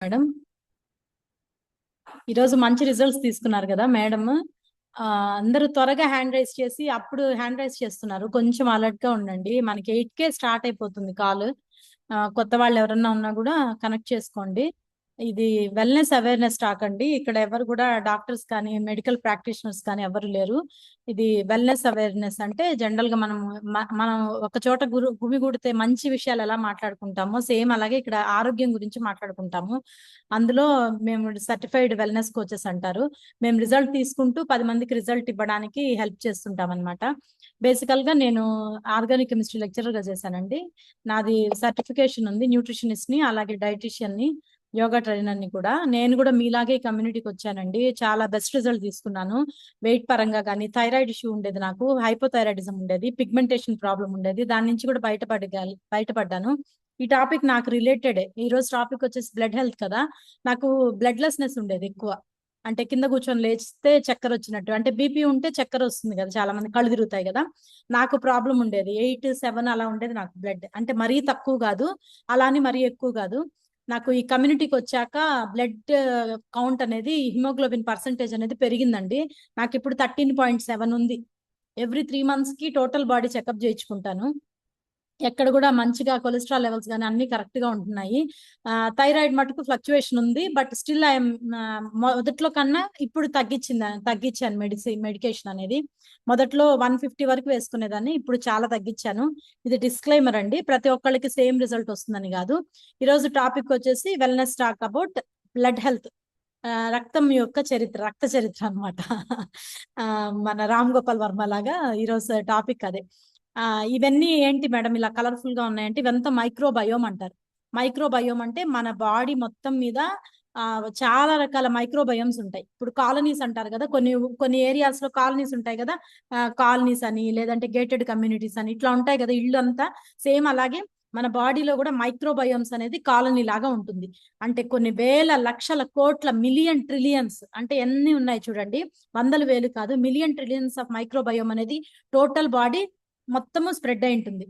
Madam, ఈరోజు మంచి results తీసుకున్నారు కదా మేడం. అందరూ త్వరగా హ్యాండ్ రైజ్ చేసి అప్పుడు హ్యాండ్ రైజ్ చేస్తున్నారు. కొంచెం అలర్ట్ గా ఉండండి. మనకి 8K స్టార్ట్ అయిపోతుంది కాల్. కొత్త వాళ్ళు ఎవరన్నా ఉన్నా కూడా కనెక్ట్ చేసుకోండి. ఇది వెల్నెస్ అవేర్నెస్ టాక్ అండి. ఇక్కడ ఎవరు కూడా డాక్టర్స్ కానీ మెడికల్ ప్రాక్టీషనర్స్ కానీ ఎవరు లేరు. ఇది వెల్నెస్ అవేర్నెస్ అంటే జనరల్ గా మనం ఒక చోట గుమిగూడితే మంచి విషయాలు ఎలా మాట్లాడుకుంటామో సేమ్ అలాగే ఇక్కడ ఆరోగ్యం గురించి మాట్లాడుకుంటాము. అందులో మేము సర్టిఫైడ్ వెల్నెస్ కోచెస్ అంటారు. మేము రిజల్ట్ తీసుకుంటూ 10 మందికి రిజల్ట్ ఇవ్వడానికి హెల్ప్ చేస్తుంటాం అనమాట. బేసికల్ గా నేను ఆర్గానిక్ కెమిస్ట్రీ లెక్చరర్ గా చేశానండి. నాది సర్టిఫికేషన్ ఉంది, న్యూట్రిషనిస్ట్ ని, అలాగే డైటీషియన్ ని, యోగా ట్రైనర్ ని కూడా. నేను కూడా మీలాగే కమ్యూనిటీకి వచ్చానండి. చాలా బెస్ట్ రిజల్ట్ తీసుకున్నాను. వెయిట్ పరంగా కానీ థైరాయిడ్ ఇష్యూ ఉండేది, నాకు హైపోథైరాయిడిజం ఉండేది, పిగ్మెంటేషన్ ప్రాబ్లం ఉండేది. దాని నుంచి కూడా బయటపడ్డాను. ఈ టాపిక్ నాకు రిలేటెడ్. ఈ రోజు టాపిక్ వచ్చేసి బ్లడ్ హెల్త్ కదా. నాకు బ్లడ్లెస్నెస్ ఉండేది ఎక్కువ. అంటే కింద కూర్చొని లేచితే చక్కెర వచ్చినట్టు, అంటే బీపీ ఉంటే చక్కెర వస్తుంది కదా, చాలా మంది కళ్ళు తిరుగుతాయి కదా. నాకు ప్రాబ్లం ఉండేది 8, 7 అలా ఉండేది నాకు బ్లడ్. అంటే మరీ తక్కువ కాదు, అలా అని మరీ ఎక్కువ కాదు. నాకు ఈ కమ్యూనిటీకి వచ్చాక బ్లడ్ కౌంట్ అనేది, హిమోగ్లోబిన్ పర్సంటేజ్ అనేది పెరిగిందండి. నాకు ఇప్పుడు 13.7 ఉంది. ఎవ్రీ 3 months కి టోటల్ బాడీ చెకప్ చేయించుకుంటాను. ఎక్కడ కూడా మంచిగా కొలెస్ట్రాల్ లెవెల్స్ కానీ అన్ని కరెక్ట్ గా ఉంటున్నాయి. థైరాయిడ్ మటుకు ఫ్లక్చువేషన్ ఉంది, బట్ స్టిల్ ఐఎమ్ మొదట్లో కన్నా ఇప్పుడు తగ్గించాను మెడికేషన్ అనేది. మొదట్లో 150 వరకు వేసుకునేదాన్ని, ఇప్పుడు చాలా తగ్గించాను. ఇది డిస్క్లైమర్ అండి, ప్రతి ఒక్కళ్ళకి సేమ్ రిజల్ట్ వస్తుందని కాదు. ఈరోజు టాపిక్ వచ్చేసి wellness talk about blood health, రక్తం యొక్క చరిత్ర, రక్త చరిత్ర అనమాట. మన రామ్ గోపాల్ వర్మ లాగా ఈరోజు టాపిక్ అదే. ఇవన్నీ ఏంటి మేడం ఇలా కలర్ఫుల్ గా ఉన్నాయంటే, ఇవంతా మైక్రోబయోమ్ అంటారు. మైక్రోబయోమ్ అంటే మన బాడీ మొత్తం మీద చాలా రకాల మైక్రోబయోమ్స్ ఉంటాయి. ఇప్పుడు కాలనీస్ అంటారు కదా, కొన్ని కొన్ని ఏరియాస్ లో కాలనీస్ ఉంటాయి కదా. కాలనీస్ అని, లేదంటే గేటెడ్ కమ్యూనిటీస్ అని, ఇట్లా ఉంటాయి కదా ఇల్లు అంతా. సేమ్ అలాగే మన బాడీలో కూడా మైక్రోబయోమ్స్ అనేది కాలనీ లాగా ఉంటుంది. అంటే కొన్ని వేల లక్షల కోట్ల మిలియన్ ట్రిలియన్స్, అంటే ఎన్ని ఉన్నాయి చూడండి, వందల వేలు కాదు, మిలియన్ ట్రిలియన్స్ ఆఫ్ మైక్రోబయోమ్ అనేది టోటల్ బాడీ మొత్తము స్ప్రెడ్ అయి ఉంటుంది.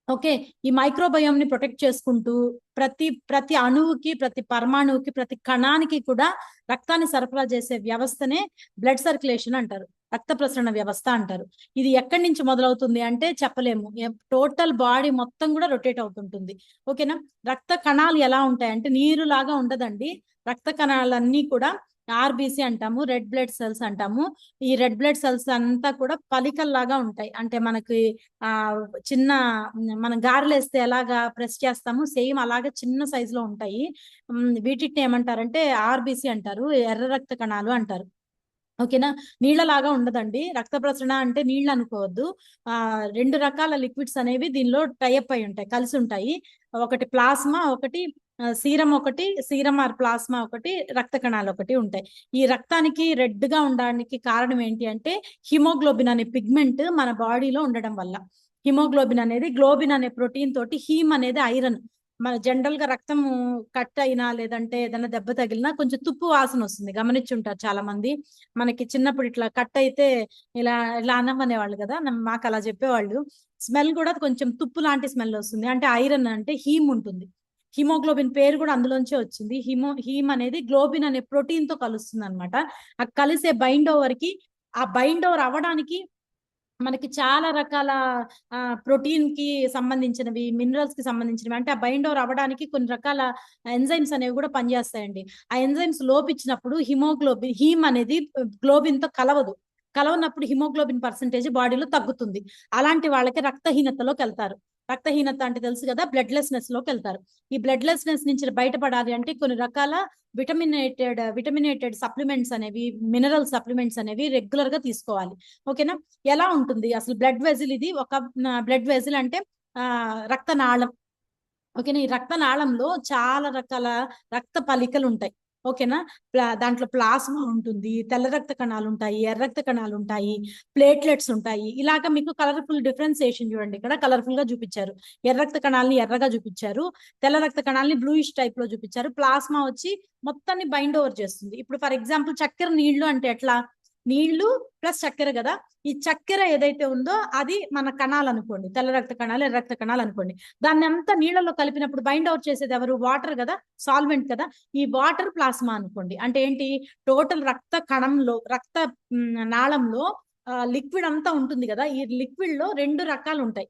ఓకే, ఈ మైక్రోబయోమ్ ని ప్రొటెక్ట్ చేసుకుంటూ ప్రతి ప్రతి అణువుకి, ప్రతి పరమాణువుకి, ప్రతి కణానికి కూడా రక్తాన్ని సరఫరా చేసే వ్యవస్థనే బ్లడ్ సర్క్యులేషన్ అంటారు, రక్త ప్రసరణ వ్యవస్థ అంటారు. ఇది ఎక్కడి నుంచి మొదలవుతుంది అంటే చెప్పలేము. టోటల్ బాడీ మొత్తం కూడా రొటేట్ అవుతుంటుంది. ఓకేనా. రక్త కణాలు ఎలా ఉంటాయంటే నీరు లాగా ఉండదండి. రక్త కణాలన్నీ కూడా ఆర్బిసి అంటాము, రెడ్ బ్లడ్ సెల్స్ అంటాము. ఈ రెడ్ బ్లడ్ సెల్స్ అంతా కూడా పలికల్లాగా ఉంటాయి. అంటే మనకి ఆ చిన్న, మనం గారెలేస్తే ఎలాగా ప్రెస్ చేస్తాము, సేమ్ అలాగే చిన్న సైజ్ లో ఉంటాయి. వీటిని ఏమంటారంటే ఆర్బిసి అంటారు, ఎర్ర రక్త కణాలు అంటారు. ఓకేనా. నీళ్ళలాగా ఉండదండి. రక్త ప్రసరణ అంటే నీళ్ళు అనుకోవద్దు. రెండు రకాల లిక్విడ్స్ అనేవి దీనిలో టైఅప్ అయి ఉంటాయి, కలిసి ఉంటాయి. ఒకటి ప్లాస్మా, ఒకటి సీరం, ఒకటి సీరం ఆర్ ప్లాస్మా, ఒకటి రక్త కణాలు ఒకటి ఉంటాయి. ఈ రక్తానికి రెడ్ గా ఉండడానికి కారణం ఏంటి అంటే హిమోగ్లోబిన్ అనే పిగ్మెంట్ మన బాడీలో ఉండడం వల్ల. హిమోగ్లోబిన్ అనేది గ్లోబిన్ అనే ప్రోటీన్ తోటి, హీమ్ అనేది ఐరన్. మన జనరల్ గా రక్తం కట్ అయినా లేదంటే ఏదైనా దెబ్బ తగిలినా కొంచెం తుప్పు వాసన వస్తుంది, గమనించుంటారు చాలా మంది. మనకి చిన్నప్పుడు ఇట్లా కట్ అయితే ఇలా ఇలా అన్నం అనేవాళ్ళు కదా, మాకు అలా చెప్పేవాళ్ళు. స్మెల్ కూడా కొంచెం తుప్పు లాంటి స్మెల్ వస్తుంది, అంటే ఐరన్, అంటే హీమ్ ఉంటుంది. హిమోగ్లోబిన్ పేరు కూడా అందులోంచే వచ్చింది. హీమ్ అనేది గ్లోబిన్ అనే ప్రోటీన్ తో కలుస్తుంది అనమాట. ఆ కలిసే బైండ్ ఓవర్ కి, ఆ బైండ్ ఓవర్ అవ్వడానికి మనకి చాలా రకాల ప్రోటీన్ కి సంబంధించినవి, మినరల్స్ కి సంబంధించినవి, అంటే ఆ బైండ్ ఓవర్ అవ్వడానికి కొన్ని రకాల ఎంజైమ్స్ అనేవి కూడా పనిచేస్తాయండి. ఆ ఎంజైమ్స్ లోపించినప్పుడు హీమ్ అనేది గ్లోబిన్ తో కలవనప్పుడు హిమోగ్లోబిన్ పర్సంటేజ్ బాడీలో తగ్గుతుంది. అలాంటి వాళ్ళకి రక్తహీనతలోకి వెళ్తారు. రక్తహీనత అంటే తెలుసు కదా, బ్లడ్లెస్నెస్ లోకి వెళ్తారు. ఈ బ్లడ్లెస్నెస్ నుంచి బయటపడాలి అంటే కొన్ని రకాల విటమినేటెడ్ సప్లిమెంట్స్ అనేవి, మినరల్ సప్లిమెంట్స్ అనేవి రెగ్యులర్ గా తీసుకోవాలి. ఓకేనా. ఎలా ఉంటుంది అసలు బ్లడ్ వెజిల్? ఇది ఒక బ్లడ్ వెజిల్ అంటే రక్తనాళం. ఓకేనా. ఈ రక్తనాళంలో చాలా రకాల రక్త పలికలు ఉంటాయి. ఓకేనా. దాంట్లో ప్లాస్మా ఉంటుంది, తెల్ల రక్త కణాలు ఉంటాయి, ఎర్ర రక్త కణాలు ఉంటాయి, ప్లేట్లెట్స్ ఉంటాయి. ఇలాగా మీకు కలర్ఫుల్ డిఫరెన్సియేషన్ చూడండి, ఇక్కడ కలర్ఫుల్ గా చూపించారు. ఎర్ర రక్త కణాలని ఎర్రగా చూపించారు, తెల్ల రక్త కణాలని బ్లూయిష్ టైప్ లో చూపించారు. ప్లాస్మా వచ్చి మొత్తాన్ని బైండ్ ఓవర్ చేస్తుంది. ఇప్పుడు ఫర్ ఎగ్జాంపుల్ చక్కెర నీళ్లు అంటే ఎట్లా, నీళ్లు ప్లస్ చక్కెర కదా. ఈ చక్కెర ఏదైతే ఉందో అది మన కణాలు అనుకోండి, తెల్ల రక్త కణాలు, ఎర్ర రక్త కణాలు అనుకోండి. దాన్ని అంతా నీళ్ళలో కలిపినప్పుడు బైండ్ అవుట్ చేసేది ఎవరు? వాటర్ కదా, సాల్వెంట్ కదా. ఈ వాటర్ ప్లాస్మా అనుకోండి. అంటే ఏంటి? టోటల్ రక్త కణంలో, రక్త నాళంలో లిక్విడ్ అంతా ఉంటుంది కదా. ఈ లిక్విడ్ లో 2 రకాలు ఉంటాయి.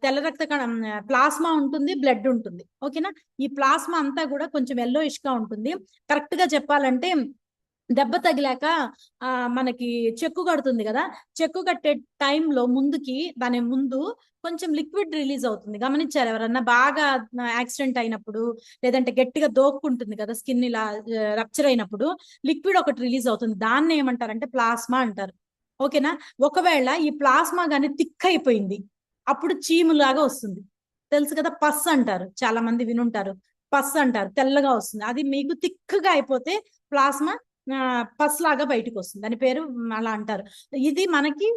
తెల్ల రక్త కణం ప్లాస్మా ఉంటుంది, బ్లడ్ ఉంటుంది. ఓకేనా? ఈ ప్లాస్మా అంతా కూడా కొంచెం ఎల్లోయిష్ గా ఉంటుంది. కరెక్ట్ గా చెప్పాలంటే దెబ్బ తగిలాక మనకి చెక్కు కడుతుంది కదా, చెక్కు కట్టే టైంలో దాని ముందు కొంచెం లిక్విడ్ రిలీజ్ అవుతుంది. గమనించారు ఎవరన్నా? బాగా యాక్సిడెంట్ అయినప్పుడు, లేదంటే గట్టిగా దోక్కుంటుంది కదా స్కిన్, ఇలా రప్చర్ అయినప్పుడు లిక్విడ్ ఒకటి రిలీజ్ అవుతుంది. దాన్ని ఏమంటారంటే ప్లాస్మా అంటారు. ఓకేనా? ఒకవేళ ఈ ప్లాస్మా గానీ థిక్ అయిపోయింది, అప్పుడు చీములాగా వస్తుంది. తెలుసు కదా, పస్ అంటారు, చాలా మంది వినుంటారు. పస్ అంటారు, తెల్లగా వస్తుంది. అది మీకు థిక్గా అయిపోతే ప్లాస్మా పస్ లాగా బయటకు వస్తుంది, దాని పేరు అలా అంటారు. ఇది మనకి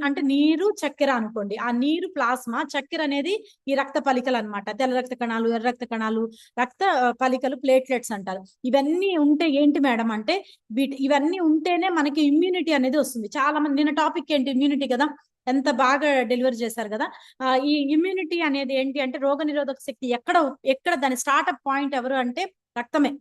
అంటే నీరు చక్కెర అనుకోండి. ఆ నీరు ప్లాస్మా, చక్కెర అనేది ఈ రక్త పలికలు అనమాట. తెల్ల రక్త కణాలు, ఎర్ర రక్త కణాలు, రక్త పలికలు, ప్లేట్లెట్స్ అంటారు. ఇవన్నీ ఉంటే ఏంటి మేడం అంటే, ఇవన్నీ ఉంటేనే మనకి ఇమ్యూనిటీ అనేది వస్తుంది. చాలా మంది, నిన్న టాపిక్ ఏంటి? ఇమ్యూనిటీ కదా. ఎంత బాగా డెలివరీ చేశారు కదా. ఈ ఇమ్యూనిటీ అనేది ఏంటి అంటే, రోగ నిరోధక శక్తి ఎక్కడ దాని స్టార్ట్అప్ పాయింట్ ఎవరు అంటే రక్తమే.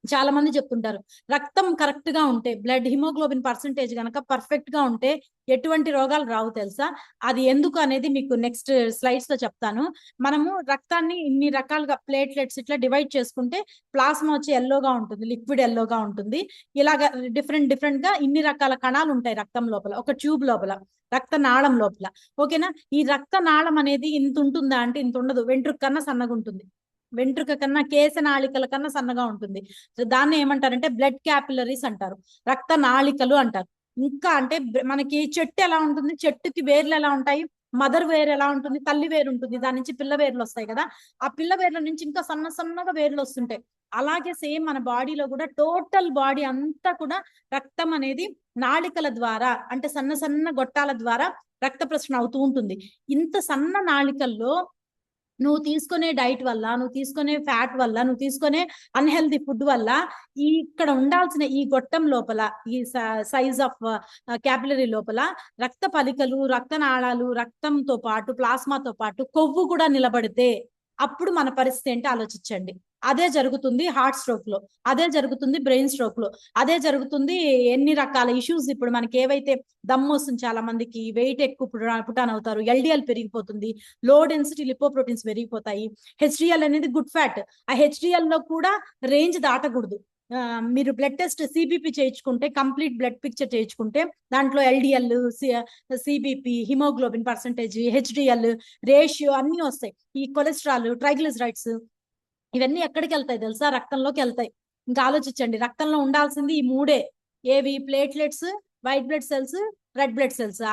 చాలా మంది చెప్తుంటారు, రక్తం కరెక్ట్ గా ఉంటే, బ్లడ్ హిమోగ్లోబిన్ పర్సంటేజ్ కనుక పర్ఫెక్ట్ గా ఉంటే ఎటువంటి రోగాలు రావు తెలుసా. అది ఎందుకు అనేది మీకు నెక్స్ట్ స్లైడ్స్ లో చెప్తాను. మనము రక్తాన్ని ఇన్ని రకాలుగా ప్లేట్లెట్స్ ఇట్లా డివైడ్ చేసుకుంటే, ప్లాస్మా వచ్చి ఎల్లోగా ఉంటుంది, లిక్విడ్ ఎల్లోగా ఉంటుంది. ఇలాగా డిఫరెంట్ గా ఇన్ని రకాల కణాలు ఉంటాయి రక్తం లోపల, ఒక ట్యూబ్ లోపల, రక్త నాళం లోపల. ఓకేనా? ఈ రక్త నాళం అనేది ఇంత ఉంటుందా అంటే ఇంత ఉండదు, వెంట్రుక కన్నా సన్నగా ఉంటుంది. వెంట్రుక కన్నా, కేశ నాళికల కన్నా సన్నగా ఉంటుంది. దాన్ని ఏమంటారంటే బ్లడ్ క్యాపిలరీస్ అంటారు, రక్త నాళికలు అంటారు. ఇంకా అంటే మనకి చెట్టు ఎలా ఉంటుంది, చెట్టుకి వేర్లు ఎలా ఉంటాయి, మదర్ వేర్ ఎలా ఉంటుంది, తల్లి వేరు ఉంటుంది, దాని నుంచి పిల్ల వేర్లు వస్తాయి కదా. ఆ పిల్ల వేర్ల నుంచి ఇంకా సన్నగా వేర్లు వస్తుంటాయి. అలాగే సేమ్ మన బాడీలో కూడా టోటల్ బాడీ అంతా కూడా రక్తం అనేది నాళికల ద్వారా, అంటే సన్న గొట్టాల ద్వారా రక్త ప్రసరణ అవుతూ ఉంటుంది. ఇంత సన్న నాళికల్లో నువ్వు తీసుకునే డైట్ వల్ల, నువ్వు తీసుకునే ఫ్యాట్ వల్ల, నువ్వు తీసుకునే అన్హెల్దీ ఫుడ్ వల్ల ఇక్కడ ఉండాల్సిన ఈ గొట్టం లోపల, ఈ సైజ్ ఆఫ్ క్యాపిలరీ లోపల రక్త పలికలు, రక్తనాళాలు, రక్తంతో పాటు ప్లాస్మాతో పాటు కొవ్వు కూడా నిలబడితే అప్పుడు మన పరిస్థితి ఏంటి ఆలోచించండి. అదే జరుగుతుంది హార్ట్ స్ట్రోక్ లో, అదే జరుగుతుంది బ్రెయిన్ స్ట్రోక్ లో, అదే జరుగుతుంది ఎన్ని రకాల ఇష్యూస్. ఇప్పుడు మనకి ఏవైతే దమ్ము వస్తుంది, చాలా మందికి వెయిట్ ఎక్కువ పుటాన్ అవుతారు, ఎల్డిఎల్ పెరిగిపోతుంది, లో డెన్సిటీ లిపోప్రోటీన్స్ పెరిగిపోతాయి. హెచ్డిఎల్ అనేది గుడ్ ఫ్యాట్, ఆ హెచ్డిఎల్ లో కూడా రేంజ్ దాటకూడదు. మీరు బ్లడ్ టెస్ట్ సిబిపి చేయించుకుంటే, కంప్లీట్ బ్లడ్ పిక్చర్ చేయించుకుంటే దాంట్లో LDL, CBP, haemoglobin percentage, HDL ratio అన్ని వస్తాయి. ఈ కొలెస్ట్రాల్, ట్రైగ్లిసరైడ్స్, ఇవన్నీ ఎక్కడికి వెళ్తాయి తెలుసా? రక్తంలోకి వెళ్తాయి. ఇంకా ఆలోచించండి, రక్తంలో ఉండాల్సింది ఈ 3 ఏవి? Platelets, white blood cells, red blood cells,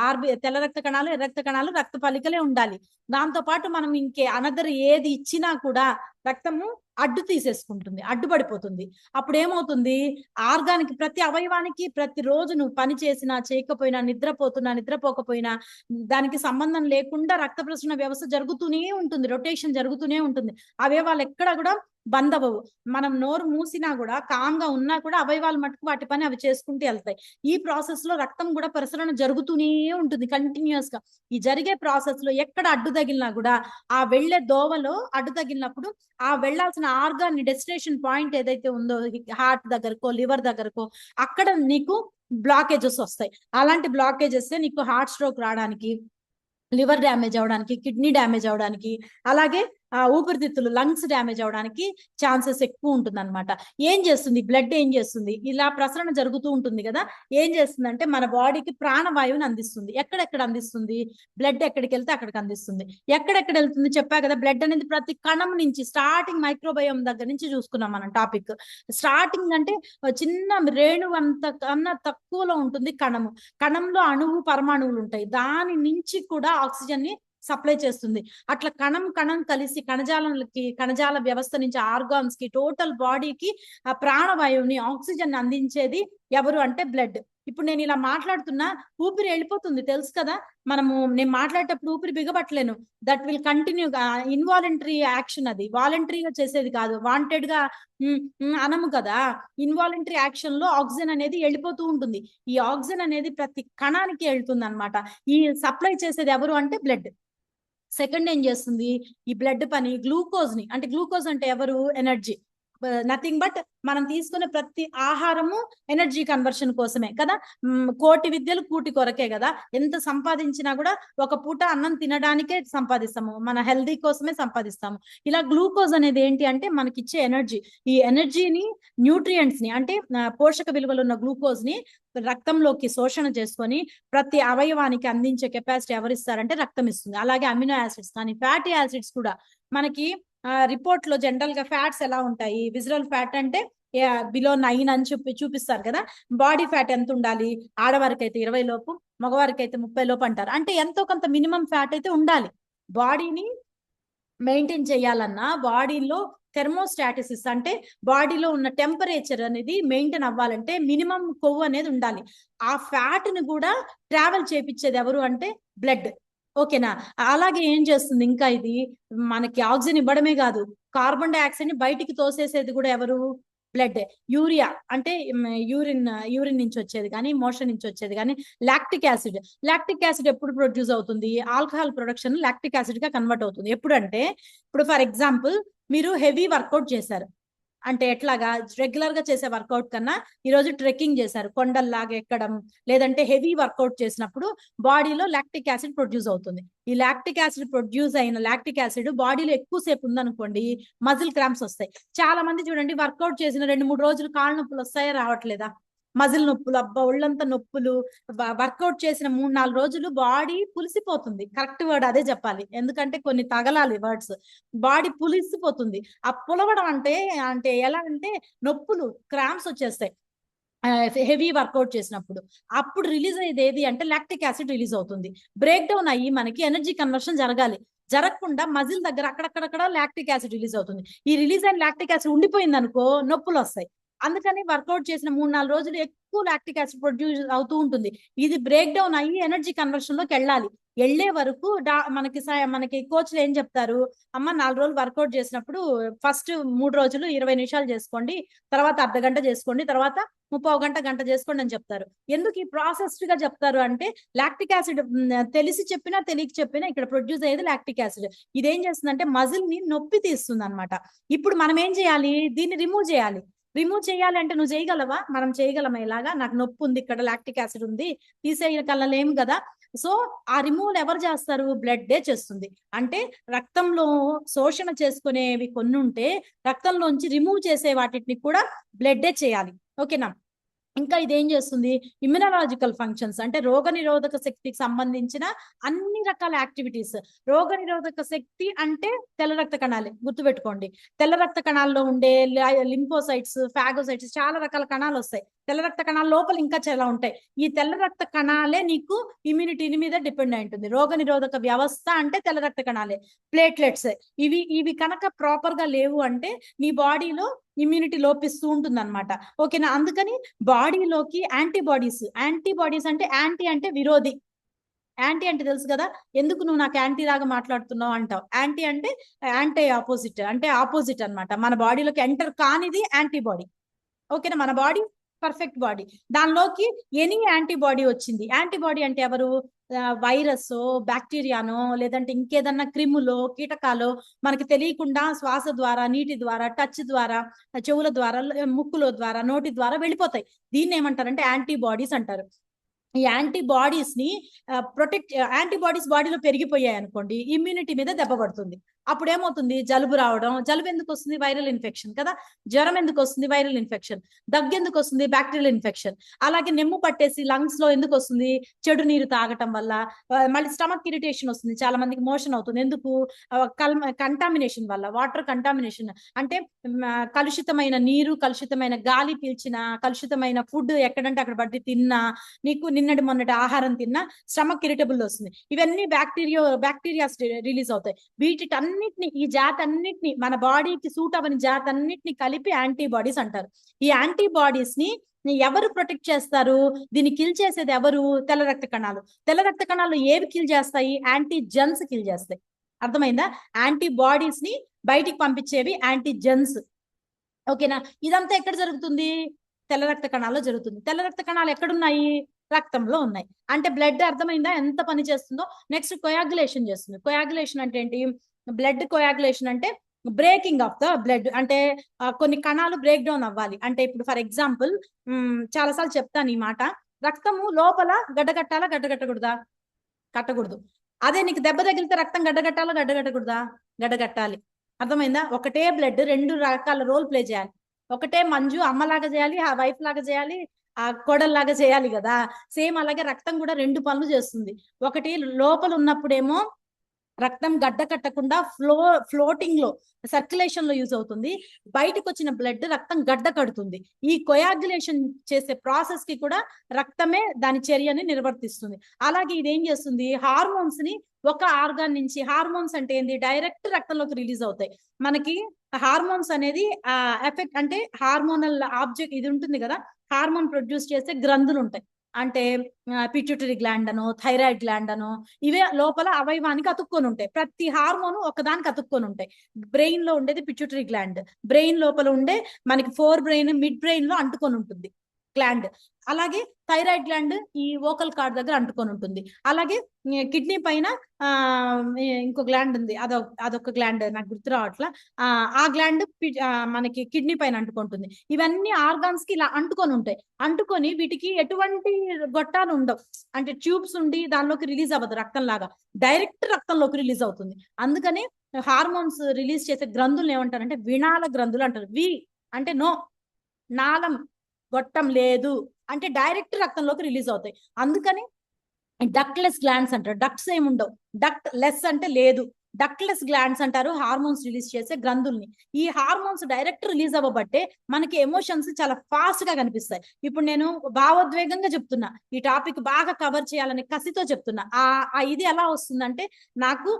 తెల్ల రక్త కణాలు, ఎర్ర రక్త కణాలు, రక్త పలికలే ఉండాలి. దాంతో పాటు మనం అనదర్ ఏది ఇచ్చినా కూడా రక్తము అడ్డు తీసేసుకుంటుంది, అడ్డుపడిపోతుంది. అప్పుడు ఏమవుతుంది? ఆర్గానికి, ప్రతి అవయవానికి ప్రతిరోజు నువ్వు పని చేసినా చేయకపోయినా, నిద్రపోకపోయినా దానికి సంబంధం లేకుండా రక్త ప్రసరణ వ్యవస్థ జరుగుతూనే ఉంటుంది, రొటేషన్ జరుగుతూనే ఉంటుంది. అవయవాలు ఎక్కడ కూడా బంద్ అవ్వవు. మనం నోరు మూసినా కూడా, కామ్గా ఉన్నా కూడా అవయవాలు మటుకు వాటి పని అవి చేసుకుంటూ వెళ్తాయి. ఈ ప్రాసెస్ లో రక్తం కూడా ప్రసరణ జరుగుతూనే ఉంటుంది కంటిన్యూస్ గా. ఈ జరిగే ప్రాసెస్ లో ఎక్కడ అడ్డు తగిలినా కూడా, ఆ వెళ్లే దోవలో అడ్డు తగిలినప్పుడు ఆ వెళ్లాల్సిన ఆర్గాన్ డెస్టినేషన్ పాయింట్ ఏదైతే ఉందో, హార్ట్ దగ్గరకో, లివర్ దగ్గరకో, అక్కడ నీకు బ్లాకేజెస్ వస్తాయి. అలాంటి బ్లాకేజెస్ నీకు హార్ట్ స్ట్రోక్ రావడానికి, లివర్ డ్యామేజ్ అవడానికి, కిడ్నీ డ్యామేజ్ అవడానికి, అలాగే ఊపిరితిత్తులు, లంగ్స్ డ్యామేజ్ అవడానికి ఛాన్సెస్ ఎక్కువ ఉంటుంది అనమాట. ఏం చేస్తుంది బ్లడ్? ఏం చేస్తుంది? ఇలా ప్రసరణ జరుగుతూ ఉంటుంది కదా, ఏం చేస్తుంది అంటే మన బాడీకి ప్రాణవాయువుని అందిస్తుంది. ఎక్కడెక్కడ అందిస్తుంది? బ్లడ్ ఎక్కడికి వెళ్తే అక్కడికి అందిస్తుంది. ఎక్కడెక్కడ వెళ్తుంది చెప్పా కదా. బ్లడ్ అనేది ప్రతి కణం నుంచి, స్టార్టింగ్ మైక్రోబయోమ్ దగ్గర నుంచి చూసుకున్నాం మనం టాపిక్. స్టార్టింగ్ అంటే చిన్న రేణు అంత కన్నా తక్కువలో ఉంటుంది కణము. కణంలో అణువు, పరమాణువులు ఉంటాయి, దాని నుంచి కూడా ఆక్సిజన్ ని సప్లై చేస్తుంది. అట్లా కణం కలిసి కణజాల వ్యవస్థ నుంచి ఆర్గాన్స్ కి, టోటల్ బాడీకి ఆ ప్రాణవాయువుని, ఆక్సిజన్ అందించేది ఎవరు అంటే బ్లడ్. ఇప్పుడు నేను ఇలా మాట్లాడుతున్నా, ఊపిరి వెళ్ళిపోతుంది తెలుసు కదా. నేను మాట్లాడేటప్పుడు ఊపిరి బిగబట్టలేను. That will continue. Involuntary action, అది వాలంటరీగా చేసేది కాదు, వాంటెడ్ గా అనము కదా. ఇన్వాలంటరీ యాక్షన్ లో ఆక్సిజన్ అనేది వెళ్ళిపోతూ ఉంటుంది. ఈ ఆక్సిజన్ అనేది ప్రతి కణానికి వెళ్తుంది అనమాట. ఈ సప్లై చేసేది ఎవరు అంటే బ్లడ్. సెకండ్ ఏం చేస్తుంది ఈ బ్లడ్ పని, గ్లూకోజ్ ని, అంటే గ్లూకోజ్ అంటే ఎవరు, ఎనర్జీ. నథింగ్ బట్ మనం తీసుకునే ప్రతి ఆహారము ఎనర్జీ కన్వర్షన్ కోసమే కదా. కోటి విద్యలు కూటి కొరకే కదా. ఎంత సంపాదించినా కూడా ఒక పూట అన్నం తినడానికే సంపాదిస్తాము, మన హెల్దీ కోసమే సంపాదిస్తాము. ఇలా గ్లూకోజ్ అనేది ఏంటి అంటే మనకిచ్చే ఎనర్జీ. ఈ ఎనర్జీని, న్యూట్రియంట్స్ ని, అంటే పోషక విలువలు ఉన్న గ్లూకోజ్ ని రక్తంలోకి శోషణ చేసుకొని ప్రతి అవయవానికి అందించే కెపాసిటీ ఎవరిస్తారంటే రక్తం ఇస్తుంది. అలాగే అమినో యాసిడ్స్ కానీ ఫ్యాటీ యాసిడ్స్ కూడా మనకి రిపోర్ట్ లో జనరల్ గా ఫ్యాట్స్ ఎలా ఉంటాయి, విజరల్ ఫ్యాట్ అంటే బిలో 9 అని చూపిస్తారు కదా. బాడీ ఫ్యాట్ ఎంత ఉండాలి, ఆడవారికి అయితే 20 లోపు, మగవారికి అయితే 30 లోపు అంటారు. అంటే ఎంతో కొంత మినిమం ఫ్యాట్ అయితే ఉండాలి. బాడీని మెయింటైన్ చేయాలన్నా బాడీలో థెర్మోస్టాటిసిస్, అంటే బాడీలో ఉన్న టెంపరేచర్ అనేది మెయింటైన్ అవ్వాలంటే మినిమం కొవ్వు అనేది ఉండాలి. ఆ ఫ్యాట్ ని కూడా ట్రావెల్ చేపించేది ఎవరు అంటే బ్లడ్. ఓకేనా. అలాగే ఏం చేస్తుంది ఇంకా ఇది, మనకి ఆక్సిజన్ ఇవ్వడమే కాదు, కార్బన్ డైఆక్సైడ్ ని బయటికి తోసేసేది కూడా ఎవరు, బ్లడ్. యూరియా అంటే యూరిన్ నుంచి వచ్చేది కానీ, మోషన్ నుంచి వచ్చేది కానీ. లాక్టిక్ యాసిడ్ ఎప్పుడు ప్రొడ్యూస్ అవుతుంది, ఆల్కహాల్ ప్రొడక్షన్ లాక్టిక్ యాసిడ్ గా కన్వర్ట్ అవుతుంది. ఎప్పుడు అంటే, ఇప్పుడు ఫర్ ఎగ్జాంపుల్ మీరు హెవీ వర్కౌట్ చేశారు, అంటే ఎట్లాగా రెగ్యులర్ గా చేసే వర్కౌట్ కన్నా ఈరోజు ట్రెక్కింగ్ చేశారు, కొండల్లాగా ఎక్కడం, లేదంటే హెవీ వర్కౌట్ చేసినప్పుడు బాడీలో లాక్టిక్ యాసిడ్ ప్రొడ్యూస్ అవుతుంది. ఈ లాక్టిక్ యాసిడ్ ప్రొడ్యూస్ అయిన లాక్టిక్ యాసిడ్ బాడీలో ఎక్కువసేపు ఉందనుకోండి మజిల్ క్రాంప్స్ వస్తాయి. చాలా మంది చూడండి వర్కౌట్ చేసిన 2-3 రోజులు కాళ్ళ నొప్పులు వస్తాయా, రావట్లేదా, మజిల్ నొప్పులు, అబ్బా ఒళ్ళంతా నొప్పులు. వర్కౌట్ చేసిన 3-4 రోజులు బాడీ పులిసిపోతుంది. కరెక్ట్ వర్డ్ అదే చెప్పాలి, ఎందుకంటే కొన్ని తగలాలి వర్డ్స్. బాడీ పులిసిపోతుంది. ఆ పులవడం అంటే అంటే ఎలా అంటే నొప్పులు, క్రాంప్స్ వచ్చేస్తాయి హెవీ వర్కౌట్ చేసినప్పుడు. అప్పుడు రిలీజ్ అయ్యేది ఏది అంటే లాక్టిక్ యాసిడ్ రిలీజ్ అవుతుంది. బ్రేక్ డౌన్ అయ్యి మనకి ఎనర్జీ కన్వర్షన్ జరగాలి, జరగకుండా మజిల్ దగ్గర అక్కడక్కడ లాక్టిక్ యాసిడ్ రిలీజ్ అవుతుంది. ఈ రిలీజ్ అయిన లాక్టిక్ యాసిడ్ ఉండిపోయింది అనుకో నొప్పులు వస్తాయి. అందుకని వర్కౌట్ చేసిన 3-4 రోజులు ఎక్కువ లాక్టిక్ యాసిడ్ ప్రొడ్యూస్ అవుతూ ఉంటుంది. ఇది బ్రేక్ డౌన్ అయ్యి ఎనర్జీ కన్వర్షన్ లోకి వెళ్ళాలి. వెళ్లే వరకు మనకి కోచ్లు ఏం చెప్తారు, అమ్మ 4 రోజులు వర్కౌట్ చేసినప్పుడు ఫస్ట్ 3 రోజులు 20 నిమిషాలు చేసుకోండి, తర్వాత అర్ధగంట చేసుకోండి, తర్వాత 30 గంట చేసుకోండి అని చెప్తారు. ఎందుకు ఈ ప్రాసెస్డ్ గా చెప్తారు అంటే, లాక్టిక్ యాసిడ్ తెలిసి చెప్పినా తెలియక చెప్పినా ఇక్కడ ప్రొడ్యూస్ అయ్యేది లాక్టిక్ యాసిడ్. ఇదేం చేస్తుందంటే మజిల్ ని నొప్పి తీస్తుంది అనమాట. ఇప్పుడు మనం ఏం చేయాలి, దీన్ని రిమూవ్ చేయాలి. రిమూవ్ చేయాలి అంటే నువ్వు చేయగలవా, మనం చేయగలమా ఇలాగా, నాకు నొప్పి ఉంది, ఇక్కడ లాక్టిక్ యాసిడ్ ఉంది, తీసేయగలలేము కదా. సో ఆ రిమూవల్ ఎవరు చేస్తారు, బ్లడ్డే చేస్తుంది. అంటే రక్తంలో శోషణ చేసుకునేవి కొన్ని ఉంటే రక్తంలోంచి రిమూవ్ చేసే వాటిని కూడా బ్లడ్డే చేయాలి. ఓకేనా. ఇంకా ఇదేం చేస్తుంది, ఇమ్యునలాజికల్ ఫంక్షన్స్, అంటే రోగ నిరోధక శక్తికి సంబంధించిన అన్ని రకాల యాక్టివిటీస్. రోగ నిరోధక శక్తి అంటే తెల్ల రక్త కణాలే, గుర్తుపెట్టుకోండి. తెల్ల రక్త కణాల్లో ఉండే లింఫోసైట్స్, ఫాగోసైట్స్, చాలా రకాల కణాలు వస్తాయి. తెల్ల రక్త కణాల లోపల ఇంకా చాలా ఉంటాయి. ఈ తెల్ల రక్త కణాలే నీకు ఇమ్యూనిటీని మీద డిపెండ్ అయి ఉంటుంది. రోగ నిరోధక వ్యవస్థ అంటే తెల్ల రక్త కణాలే. ప్లేట్లెట్స్ ఇవి కనుక ప్రాపర్ గా లేవు అంటే నీ బాడీలో ఇమ్యూనిటీ లోపిస్తూ ఉంటుంది అనమాట. ఓకేనా. అందుకని బాడీలోకి యాంటీబాడీస్ అంటే యాంటీ అంటే విరోధి. యాంటీ అంటే తెలుసు కదా, ఎందుకు నువ్వు నాకు యాంటీ లాగా మాట్లాడుతున్నావు అంటావు. యాంటీ అంటే యాంటీ ఆపోజిట్, అంటే ఆపోజిట్ అనమాట. మన బాడీలోకి ఎంటర్ కానిది యాంటీబాడీ. ఓకేనా. మన బాడీ పర్ఫెక్ట్ బాడీ, దానిలోకి ఎనీ యాంటీబాడీ వచ్చింది. యాంటీబాడీ అంటే ఎవరు, వైరస్, బ్యాక్టీరియానో, లేదంటే ఇంకేదన్నా క్రిములో, కీటకాలో మనకి తెలియకుండా శ్వాస ద్వారా, నీటి ద్వారా, టచ్ ద్వారా, చెవుల ద్వారా, ముక్కులో ద్వారా, నోటి ద్వారా వెళ్ళిపోతాయి. దీన్ని ఏమంటారంటే యాంటీబాడీస్ అంటారు. ఈ యాంటీబాడీస్ ని యాంటీబాడీస్ బాడీలో పెరిగిపోయాయి అనుకోండి, ఇమ్యూనిటీ మీద దెబ్బ పడుతుంది. అప్పుడు ఏమవుతుంది, జలుబు రావడం. జలుబు ఎందుకు వస్తుంది, వైరల్ ఇన్ఫెక్షన్ కదా. జ్వరం ఎందుకు వస్తుంది, వైరల్ ఇన్ఫెక్షన్. దగ్గు ఎందుకు వస్తుంది, బ్యాక్టీరియల్ ఇన్ఫెక్షన్. అలాగే నెమ్ము పట్టేసి లంగ్స్ లో ఎందుకు వస్తుంది, చెడు నీరు తాగటం వల్ల. మళ్ళీ స్టమక్ ఇరిటేషన్ వస్తుంది, చాలా మందికి మోషన్ అవుతుంది. ఎందుకు, కంటామినేషన్ వల్ల, వాటర్ కంటామినేషన్. అంటే కలుషితమైన నీరు, కలుషితమైన గాలి పీల్చిన, కలుషితమైన ఫుడ్ ఎక్కడంటే అక్కడ పట్టి తిన్నా, నీకు నిన్న నిన్నటి మొన్నటి ఆహారం తిన్నా స్టమక్ ఇరిటబుల్ వస్తుంది. ఇవన్నీ బ్యాక్టీరియాస్ రిలీజ్ అవుతాయి. వీటిటన్నిటిని ఈ జాతి అన్నిటిని మన బాడీకి సూట్ అవ్వని జాతి అన్నిటిని కలిపి యాంటీబాడీస్ అంటారు. ఈ యాంటీబాడీస్ ని ఎవరు ప్రొటెక్ట్ చేస్తారు? దీన్ని కిల్ చేసేది ఎవరు? తెల్ల రక్త కణాలు. తెల్ల రక్త కణాలు ఏవి కిల్ చేస్తాయి? యాంటీజెన్స్ కిల్ చేస్తాయి. అర్థమైందా? యాంటీబాడీస్ ని బయటికి పంపించేవి యాంటీజెన్స్. ఓకేనా? ఇదంతా ఎక్కడ జరుగుతుంది? తెల్ల రక్త కణాల్లో జరుగుతుంది. తెల్ల రక్త కణాలు ఎక్కడున్నాయి? రక్తంలో ఉన్నాయి. అంటే బ్లడ్ అర్థమైందా ఎంత పని చేస్తుందో? నెక్స్ట్ కొయాగులేషన్ చేస్తుంది. కొయాగులేషన్ అంటే ఏంటి? బ్లడ్ కొయాగులేషన్ అంటే బ్రేకింగ్ ఆఫ్ ద బ్లడ్. అంటే కొన్ని కణాలు బ్రేక్ డౌన్ అవ్వాలి. అంటే ఇప్పుడు ఫర్ ఎగ్జాంపుల్ చాలాసార్లు చెప్తాను ఈ మాట. రక్తము లోపల గడ్డగట్టాలా గడ్డగట్టకూడదా? కట్టకూడదు. అదే నీకు దెబ్బ తగిలితే రక్తం గడ్డగట్టాలా గడ్డగట్టకూడదా? గడ్డగట్టాలి. అర్థమైందా? ఒకటే బ్లడ్ 2 రకాల రోల్ ప్లే చేయాలి. ఒకటే మంజు అమ్మలాగా చేయాలి, ఆ వైఫ్ లాగా చేయాలి, ఆ కోడల్లాగా చేయాలి కదా. సేమ్ అలాగే రక్తం కూడా 2 పనులు చేస్తుంది. ఒకటి లోపల ఉన్నప్పుడేమో రక్తం గడ్డ కట్టకుండా ఫ్లోటింగ్ లో సర్క్యులేషన్ లో యూజ్ అవుతుంది. బయటకు వచ్చిన బ్లడ్ రక్తం గడ్డ కడుతుంది. ఈ కొయాగులేషన్ చేసే ప్రాసెస్ కి కూడా రక్తమే దాని చర్యని నిర్వర్తిస్తుంది. అలాగే ఇదేం చేస్తుంది? హార్మోన్స్ ని ఒక ఆర్గాన్ నుంచి, హార్మోన్స్ అంటే ఏంది? డైరెక్ట్ రక్తంలోకి రిలీజ్ అవుతాయి. మనకి హార్మోన్స్ అనేది ఎఫెక్ట్ అంటే హార్మోనల్ ఆబ్జెక్ట్ ఇది ఉంటుంది కదా, హార్మోన్ ప్రొడ్యూస్ చేసే గ్రంథులు ఉంటాయి. అంటే పిట్యూటరీ గ్లాండ్ అనో థైరాయిడ్ గ్లాండ్ అనో ఇవే లోపల అవయవానికి అతుక్కొని ఉంటాయి. ప్రతి హార్మోను ఒకదానికి అతుక్కొని ఉంటాయి. బ్రెయిన్ లో ఉండేది పిట్యూటరీ గ్లాండ్. బ్రెయిన్ లోపల ఉండే మనకి ఫోర్ బ్రెయిన్ మిడ్ బ్రెయిన్ లో అంటుకొని ఉంటుంది గ్లాండ్. అలాగే థైరాయిడ్ గ్లాండ్ ఈ వోకల్ కార్డ్ దగ్గర అంటుకొని ఉంటుంది. అలాగే కిడ్నీ పైన ఇంకో గ్లాండ్ ఉంది, అదొక గ్లాండ్ నాకు గుర్తు రావట్లా. ఆ గ్లాండ్ మనకి కిడ్నీ పైన అంటుకుంటుంది. ఇవన్నీ ఆర్గాన్స్ కి ఇలా అంటుకొని ఉంటాయి. అంటుకొని వీటికి ఎటువంటి గొట్టాలు ఉండవు. అంటే ట్యూబ్స్ ఉండి దానిలోకి రిలీజ్ అవ్వదు రక్తం లాగా, డైరెక్ట్ రక్తంలోకి రిలీజ్ అవుతుంది. అందుకని హార్మోన్స్ రిలీజ్ చేసే గ్రంథులు ఏమంటారంటే వినాల గ్రంథులు అంటారు. వి అంటే నో, నాళం గొట్టం లేదు అంటే డైరెక్ట్ రక్తంలోకి రిలీజ్ అవుతాయి. అందుకని డక్ట్లెస్ గ్లాండ్స్ అంటారు. డక్ట్స్ ఏముండవు. డక్ట్ లెస్ అంటే లేదు, డక్ట్లెస్ గ్లాండ్స్ అంటారు హార్మోన్స్ రిలీజ్ చేసే గ్రంథుల్ని. ఈ హార్మోన్స్ డైరెక్ట్ రిలీజ్ అవ్వబట్టే మనకి ఎమోషన్స్ చాలా ఫాస్ట్ గా కనిపిస్తాయి. ఇప్పుడు నేను భావోద్వేగంగా చెప్తున్నా, ఈ టాపిక్ బాగా కవర్ చేయాలని కసితో చెప్తున్నా. ఇది ఎలా వస్తుందంటే నాకు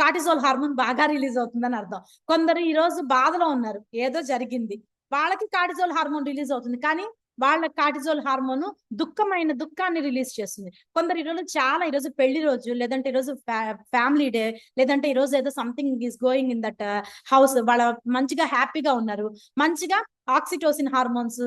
కార్టిజోల్ హార్మోన్ బాగా రిలీజ్ అవుతుందని అర్థం. కొందరు ఈ రోజు బాధలో ఉన్నారు, ఏదో జరిగింది, వాళ్ళకి కార్టిజోల్ హార్మోన్ రిలీజ్ అవుతుంది. కానీ వాళ్ళ కార్టిజోల్ హార్మోన్ దుఃఖాన్ని రిలీజ్ చేస్తుంది. కొందరు ఈరోజు పెళ్లి రోజు, లేదంటే ఈరోజు ఫ్యామిలీ డే, లేదంటే ఈరోజు ఏదో something is going in that house, వాళ్ళ మంచిగా హ్యాపీగా ఉన్నారు, మంచిగా ఆక్సిటోసిన్ హార్మోన్స్,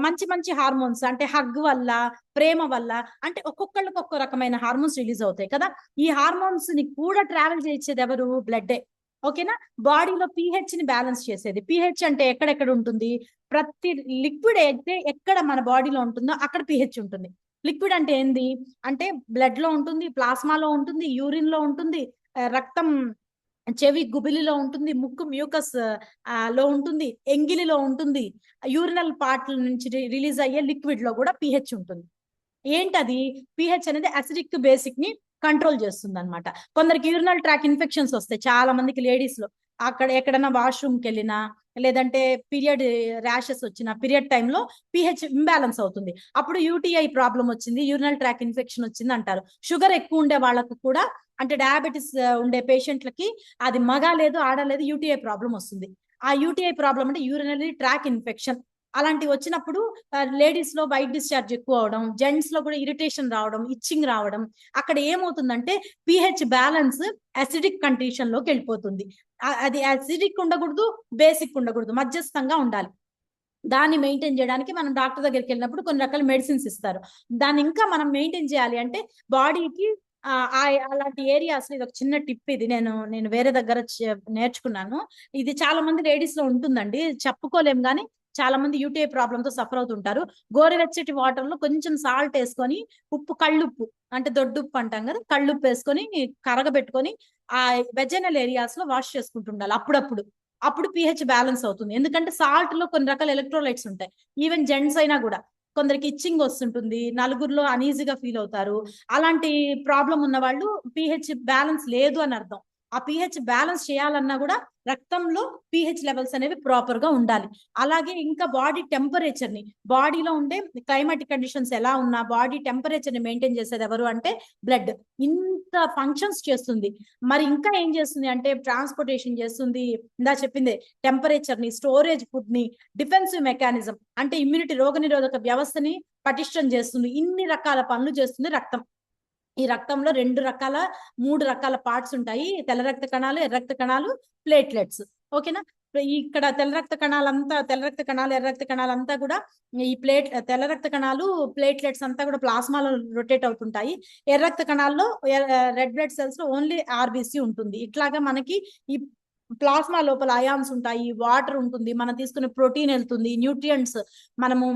మంచి మంచి హార్మోన్స్ అంటే హగ్ వల్ల, ప్రేమ వల్ల, అంటే ఒక్కొక్కళ్ళకి ఒక్కో రకమైన హార్మోన్స్ రిలీజ్ అవుతాయి కదా. ఈ హార్మోన్స్ ని కూడా ట్రావెల్ చేయించేది ఎవరు? బ్లడ్డే. ఓకేనా? బాడీలో pH ని బ్యాలెన్స్ చేసేది. pH అంటే ఎక్కడెక్కడ ఉంటుంది? ప్రతి లిక్విడ్ అయితే ఎక్కడ మన బాడీలో ఉంటుందో అక్కడ pH ఉంటుంది. లిక్విడ్ అంటే ఏంది? అంటే బ్లడ్ లో ఉంటుంది, ప్లాస్మాలో ఉంటుంది, యూరిన్ లో ఉంటుంది, రక్తం చెవి గుబిలిలో ఉంటుంది, ముక్కు మ్యూకస్ లో ఉంటుంది, ఎంగిలిలో ఉంటుంది, యూరినల్ పార్ట్ నుంచి రిలీజ్ అయ్యే లిక్విడ్ లో కూడా pH ఉంటుంది. ఏంటది? pH అనేది అసిడిక్ బేసిక్ ని కంట్రోల్ చేస్తుంది అనమాట. కొందరికి యూరినల్ ట్రాక్ ఇన్ఫెక్షన్స్ వస్తాయి, చాలా మందికి లేడీస్ లో. అక్కడ ఎక్కడైనా వాష్రూమ్కి వెళ్ళినా, లేదంటే పీరియడ్ ర్యాషెస్ వచ్చిన పీరియడ్ టైంలో pH ఇంబ్యాలెన్స్ అవుతుంది. అప్పుడు యూటీఐ ప్రాబ్లం వచ్చింది, యూరినల్ ట్రాక్ ఇన్ఫెక్షన్ వచ్చింది అంటారు. షుగర్ ఎక్కువ ఉండే వాళ్ళకు కూడా, అంటే డయాబెటీస్ ఉండే పేషెంట్లకి, అది మగ లేదు ఆడ లేదు, యూటీఐ ప్రాబ్లం వస్తుంది. ఆ యూటీఐ ప్రాబ్లం అంటే యూరినరీ ట్రాక్ ఇన్ఫెక్షన్. అలాంటివి వచ్చినప్పుడు లేడీస్ లో వైట్ డిశ్చార్జ్ ఎక్కువ అవడం, జెంట్స్ లో కూడా ఇరిటేషన్ రావడం, ఇచ్చింగ్ రావడం. అక్కడ ఏమవుతుందంటే pH బ్యాలెన్స్ అసిడిక్ కండిషన్ లోకి వెళ్ళిపోతుంది. అది అసిడిక్ ఉండకూడదు, బేసిక్ ఉండకూడదు, మధ్యస్థంగా ఉండాలి. దాన్ని మెయింటైన్ చేయడానికి మనం డాక్టర్ దగ్గరికి వెళ్ళినప్పుడు కొన్ని రకాల మెడిసిన్స్ ఇస్తారు. దాన్ని ఇంకా మనం మెయింటైన్ చేయాలి అంటే బాడీకి అలాంటి ఏరియాస్, ఇది ఒక చిన్న టిప్, ఇది నేను వేరే దగ్గర నేర్చుకున్నాను. ఇది చాలా మంది లేడీస్ లో ఉంటుందండి, చెప్పుకోలేం కానీ చాలా మంది యూటీఐ ప్రాబ్లమ్ తో సఫర్ అవుతుంటారు. గోరువెచ్చటి వాటర్ లో కొంచెం సాల్ట్ వేసుకొని, కళ్ళుప్పు అంటే దొడ్డుప్పు అంటాం కదా, కళ్ళుప్పు వేసుకొని కరగబెట్టుకొని ఆ వెజనల్ ఏరియాస్ లో వాష్ చేసుకుంటుండాలి అప్పుడప్పుడు. అప్పుడు pH బ్యాలెన్స్ అవుతుంది. ఎందుకంటే సాల్ట్ లో కొన్ని రకాల ఎలక్ట్రోలైట్స్ ఉంటాయి. ఈవెన్ జెంట్స్ అయినా కూడా కొందరికి ఇచ్చింగ్ వస్తుంటుంది, నలుగురిలో అనీజీగా ఫీల్ అవుతారు. అలాంటి ప్రాబ్లం ఉన్న వాళ్ళు pH బ్యాలెన్స్ లేదు అని అర్థం. ఆ pH బ్యాలెన్స్ చేయాలన్నా కూడా రక్తంలో pH లెవెల్స్ అనేవి ప్రాపర్ గా ఉండాలి. అలాగే ఇంకా బాడీ టెంపరేచర్ ని, బాడీలో ఉండే క్లైమాటిక్ కండిషన్స్ ఎలా ఉన్నా బాడీ టెంపరేచర్ ని మెయింటైన్ చేసేది ఎవరు అంటే బ్లడ్. ఇంత ఫంక్షన్స్ చేస్తుంది. మరి ఇంకా ఏం చేస్తుంది అంటే ట్రాన్స్పోర్టేషన్ చేస్తుంది, ఇందా చెప్పింది టెంపరేచర్ ని, స్టోరేజ్ ఫుడ్ ని, డిఫెన్సివ్ మెకానిజం అంటే ఇమ్యూనిటీ రోగనిరోధక వ్యవస్థని పటిష్టం చేస్తుంది. ఇన్ని రకాల పనులు చేస్తుంది రక్తం. ఈ రక్తంలో 3 రకాల పార్ట్స్ ఉంటాయి. తెల్ల రక్త కణాలు, ఎర్ర రక్త కణాలు, ప్లేట్లెట్స్. ఓకేనా. ఇక్కడ తెల్ల రక్త కణాలు, ఎర్ర రక్త కణాలంతా కూడా ఈ తెల్ల రక్త కణాలు, ప్లేట్లెట్స్ అంతా కూడా ప్లాస్మాలో రొటేట్ అవుతుంటాయి. ఎర్ర రక్త కణాల్లో రెడ్ బ్లడ్ సెల్స్ లో ఓన్లీ ఆర్బిసి ఉంటుంది. ఇట్లాగా మనకి ఈ ప్లాస్మా లోపల అయాన్స్ ఉంటాయి, వాటర్ ఉంటుంది, మనం తీసుకునే ప్రోటీన్ వెళ్తుంది, న్యూట్రియంట్స్ మనము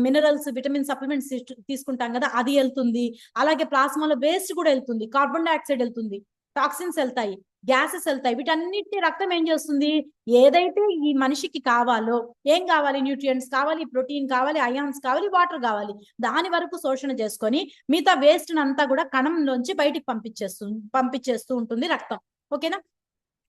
మినరల్స్, విటమిన్ సప్లిమెంట్స్ తీసుకుంటాం కదా అది వెళ్తుంది. అలాగే ప్లాస్మాలో వేస్ట్ కూడా వెళ్తుంది, కార్బన్ డైఆక్సైడ్ వెళ్తుంది, టాక్సిన్స్ వెళ్తాయి, గ్యాసెస్ వెళ్తాయి. వీటన్నిటి రక్తం ఏం చేస్తుంది, ఏదైతే ఈ మనిషికి కావాలో, ఏం కావాలి, న్యూట్రియంట్స్ కావాలి, ప్రోటీన్ కావాలి, అయాన్స్ కావాలి, వాటర్ కావాలి, దాని వరకు శోషణ చేసుకొని మిగతా వేస్ట్ అంతా కూడా కణంలోంచి బయటికి పంపించేస్తూ ఉంటుంది రక్తం. ఓకేనా.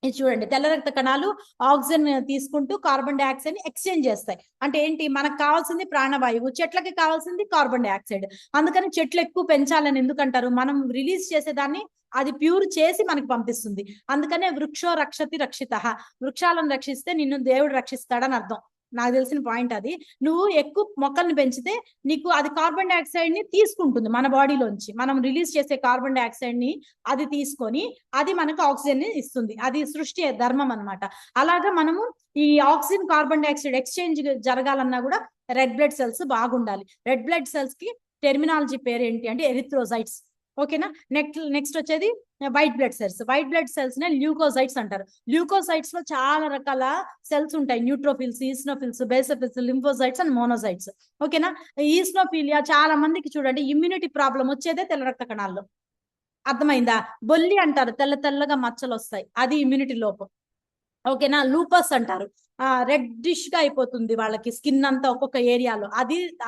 ఇది చూడండి, తెల్ల రక్త కణాలు ఆక్సిజన్ తీసుకుంటూ కార్బన్ డైఆక్సైడ్ ని ఎక్స్చేంజ్ చేస్తాయి. అంటే ఏంటి, మనకు కావాల్సింది ప్రాణవాయువు, చెట్లకి కావాల్సింది కార్బన్ డైఆక్సైడ్. అందుకని చెట్లు ఎక్కువ పెంచాలని ఎందుకంటారు, మనం రిలీజ్ చేసేదాన్ని అది ప్యూర్ చేసి మనకి పంపిస్తుంది. అందుకనే వృక్షో రక్షతి రక్షిత, వృక్షాలను రక్షిస్తే నిన్ను దేవుడు రక్షిస్తాడని అర్థం. నాకు తెలిసిన పాయింట్ అది. నువ్వు ఎక్కువ మొక్కల్ని పెంచితే నీకు అది కార్బన్ డైఆక్సైడ్ ని తీసుకుంటుంది మన బాడీలోంచి, మనం రిలీజ్ చేసే కార్బన్ డైఆక్సైడ్ ని అది తీసుకొని అది మనకు ఆక్సిజన్ ని ఇస్తుంది. అది సృష్టి ధర్మం అన్నమాట. అలాగా మనము ఈ ఆక్సిజన్ కార్బన్ డైఆక్సైడ్ ఎక్స్చేంజ్ జరగాలన్నా కూడా రెడ్ బ్లడ్ సెల్స్ బాగుండాలి. రెడ్ బ్లడ్ సెల్స్ కి టెర్మినాలజీ పేరు ఏంటి అంటే ఎరిథ్రోసైట్స్. ఓకేనా. నెక్స్ట్ వచ్చేది white blood cells. White blood cells నే ల్యూకోసైట్స్ అంటారు. ల్యూకోసైట్స్ లో చాలా రకాల సెల్స్ ఉంటాయి, neutrophils, eosinophils, basophils, lymphocytes and monocytes. ఓకేనా. ఈస్నోఫిలియా చాలా మందికి చూడండి ఇమ్యూనిటీ ప్రాబ్లం వచ్చేదే తెల్ల రక్త కణాల్లో. అర్థమైందా. బొల్లి అంటారు, తెల్లగా మచ్చలు వస్తాయి, అది ఇమ్యూనిటీ లోపం. ఓకేనా. లూపస్ అంటారు, రెడ్డిష్ గా అయిపోతుంది వాళ్ళకి స్కిన్ అంతా ఒక్కొక్క ఏరియాలో,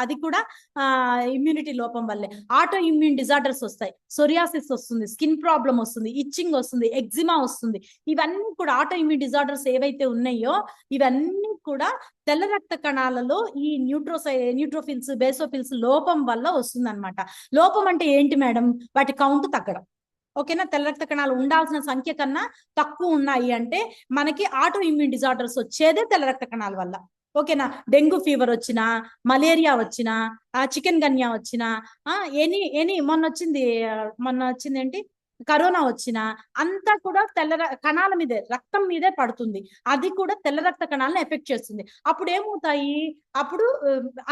అది కూడా ఇమ్యూనిటీ లోపం వల్లే. ఆటో ఇమ్యూన్ డిజార్డర్స్ వస్తాయి, సోరియాసిస్ వస్తుంది, స్కిన్ ప్రాబ్లం వస్తుంది, ఇచ్చింగ్ వస్తుంది, ఎగ్జిమా వస్తుంది. ఇవన్నీ కూడా ఆటో ఇమ్యూన్ డిజార్డర్స్ ఏవైతే ఉన్నాయో ఇవన్నీ కూడా తెల్ల రక్త కణాలలో ఈ న్యూట్రోఫిల్స్, బేసోఫిల్స్ లోపం వల్ల వస్తుంది అనమాట. లోపం అంటే ఏంటి మేడం, వాటి కౌంట్ తగ్గడం. ఓకేనా. తెల్ల రక్త కణాలు ఉండాల్సిన సంఖ్య కన్నా తక్కువ ఉన్నాయి అంటే మనకి ఆటో ఇమ్యూన్ డిజార్డర్స్ వచ్చేదే తెల్ల రక్త కణాల వల్ల. ఓకేనా. డెంగ్యూ ఫీవర్ వచ్చినా, మలేరియా వచ్చినా, చికెన్ గన్యా వచ్చినా, మొన్న వచ్చింది ఏంటి, కరోనా వచ్చినా అంతా కూడా కణాల మీదే, రక్తం మీదే పడుతుంది. అది కూడా తెల్ల రక్త కణాలను ఎఫెక్ట్ చేస్తుంది. అప్పుడు ఏమవుతాయి, అప్పుడు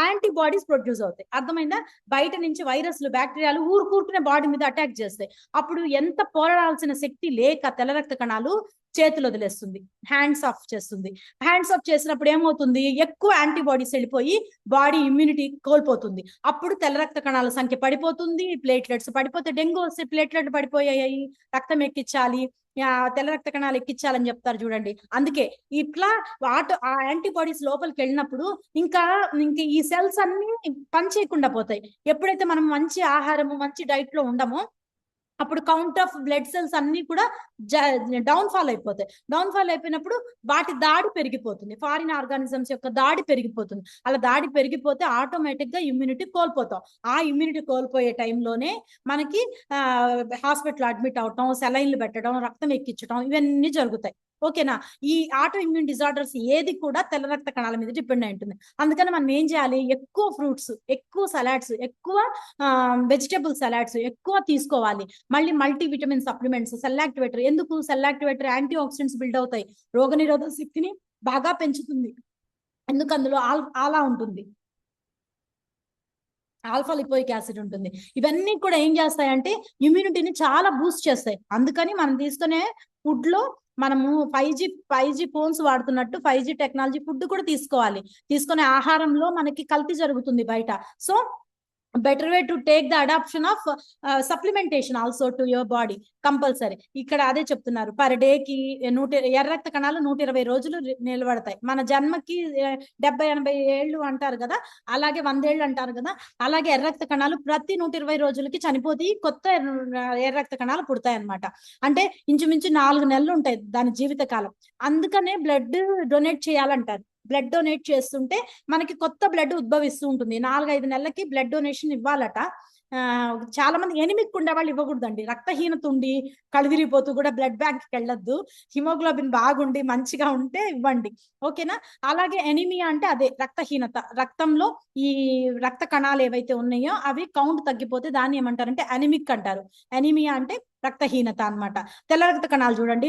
యాంటీబాడీస్ ప్రొడ్యూస్ అవుతాయి. అర్థమైందా. బయట నుంచి వైరస్లు, బ్యాక్టీరియాలు ఊరుకూరుకునే బాడీ మీద అటాక్ చేస్తాయి. అప్పుడు ఎంత పోరాడాల్సిన శక్తి లేక తెల్ల రక్త కణాలు చేతులు వదిలేస్తుంది, హ్యాండ్స్ ఆఫ్ చేస్తుంది. హ్యాండ్స్ ఆఫ్ చేసినప్పుడు ఏమవుతుంది, ఎక్కువ యాంటీబాడీస్ వెళ్ళిపోయి బాడీ ఇమ్యూనిటీ కోల్పోతుంది. అప్పుడు తెల్ల రక్త కణాల సంఖ్య పడిపోతుంది, ప్లేట్లెట్స్ పడిపోతే, డెంగ్యూ వస్తే ప్లేట్లెట్ పడిపోయాయి, రక్తం ఎక్కించాలి, తెల్ల రక్త కణాలు ఎక్కించాలని చెప్తారు చూడండి. అందుకే ఇట్లా ఆ యాంటీబాడీస్ లోపలికి వెళ్ళినప్పుడు ఇంకా ఈ సెల్స్ అన్ని పని చేయకుండా పోతాయి. ఎప్పుడైతే మనం మంచి ఆహారము, మంచి డైట్ లో ఉండమో అప్పుడు కౌంట్ ఆఫ్ బ్లడ్ సెల్స్ అన్ని కూడా డౌన్ ఫాల్ అయిపోయినప్పుడు వాటి దాడి పెరిగిపోతుంది, ఫారిన్ ఆర్గానిజమ్స్ యొక్క దాడి పెరిగిపోతుంది. అలా దాడి పెరిగిపోతే ఆటోమేటిక్ గా ఇమ్యూనిటీ కోల్పోతాం. ఆ ఇమ్యూనిటీ కోల్పోయే టైంలోనే మనకి హాస్పిటల్ అడ్మిట్ అవటం, సెలైన్లు పెట్టడం, రక్తం ఎక్కించడం ఇవన్నీ జరుగుతాయి. ఓకేనా. ఈ ఆటో ఇమ్యూన్ డిజార్డర్స్ ఏది కూడా తెల్ల రక్త కణాల మీద డిపెండ్ అయి ఉంటుంది. అందుకని మనం ఏం చేయాలి, ఎక్కువ ఫ్రూట్స్, ఎక్కువ సలాడ్స్, ఎక్కువ వెజిటబుల్ సలాడ్స్ ఎక్కువ తీసుకోవాలి. మళ్ళీ multivitamin supplements, cell activator. ఎందుకు cell activator, antioxidants build అవుతాయి, రోగనిరోధక శక్తిని బాగా పెంచుతుంది. ఎందుకు, అందులో ఆలా ఉంటుంది, ఆల్ఫా లిపోయిక్ యాసిడ్ ఉంటుంది. ఇవన్నీ కూడా ఏం చేస్తాయంటే ఇమ్యూనిటీని చాలా బూస్ట్ చేస్తాయి. అందుకని మనం తీసుకునే ఫుడ్ లో మనము 5G phones వాడుతున్నట్టు 5G technology food కూడా తీసుకోవాలి. తీసుకునే ఆహారంలో మనకి కల్తీ జరుగుతుంది బయట. So better way to take the adoption of supplementation also to your body compulsory. ఇక్కడ అదే చెప్తున్నారు, పర్ డేకి ఎర్ర రక్త కణాలు 120 రోజులు నిలబడతాయి. మన జన్మకి 70-80 ఏళ్ళు అంటారు కదా, అలాగే 100 ఏళ్ళు అంటారు కదా, అలాగే ఎర్ర రక్త కణాలు ప్రతి 120 రోజులకి చనిపోయి కొత్త ఎర్ర రక్త కణాలు పుడతాయి అనమాట. అంటే ఇంచుమించు 4 నెలలు ఉంటాయి దాని జీవిత కాలం. అందుకనే బ్లడ్ డొనేట్ చేయాలంటారు. బ్లడ్ డొనేట్ చేస్తుంటే మనకి కొత్త బ్లడ్ ఉద్భవిస్తూ ఉంటుంది. 4-5 నెలలకి బ్లడ్ డొనేషన్ ఇవ్వాలట. చాలా మంది ఎనిమిక్ ఉండే వాళ్ళు ఇవ్వకూడదండి. రక్తహీనత ఉండి కళ్ళు తిరిగిపోతూ కూడా బ్లడ్ బ్యాంక్ కి వెళ్ళొద్దు. హిమోగ్లోబిన్ బాగుండి మంచిగా ఉంటే ఇవ్వండి, ఓకేనా. అలాగే ఎనిమియా అంటే అదే రక్తహీనత, రక్తంలో ఈ రక్త కణాలు ఏవైతే ఉన్నాయో అవి కౌంట్ తగ్గిపోతే దాన్ని ఏమంటారంటే అనిమిక్ అంటారు. ఎనిమియా అంటే రక్తహీనత అన్నమాట. తెల్ల రక్త కణాలు చూడండి,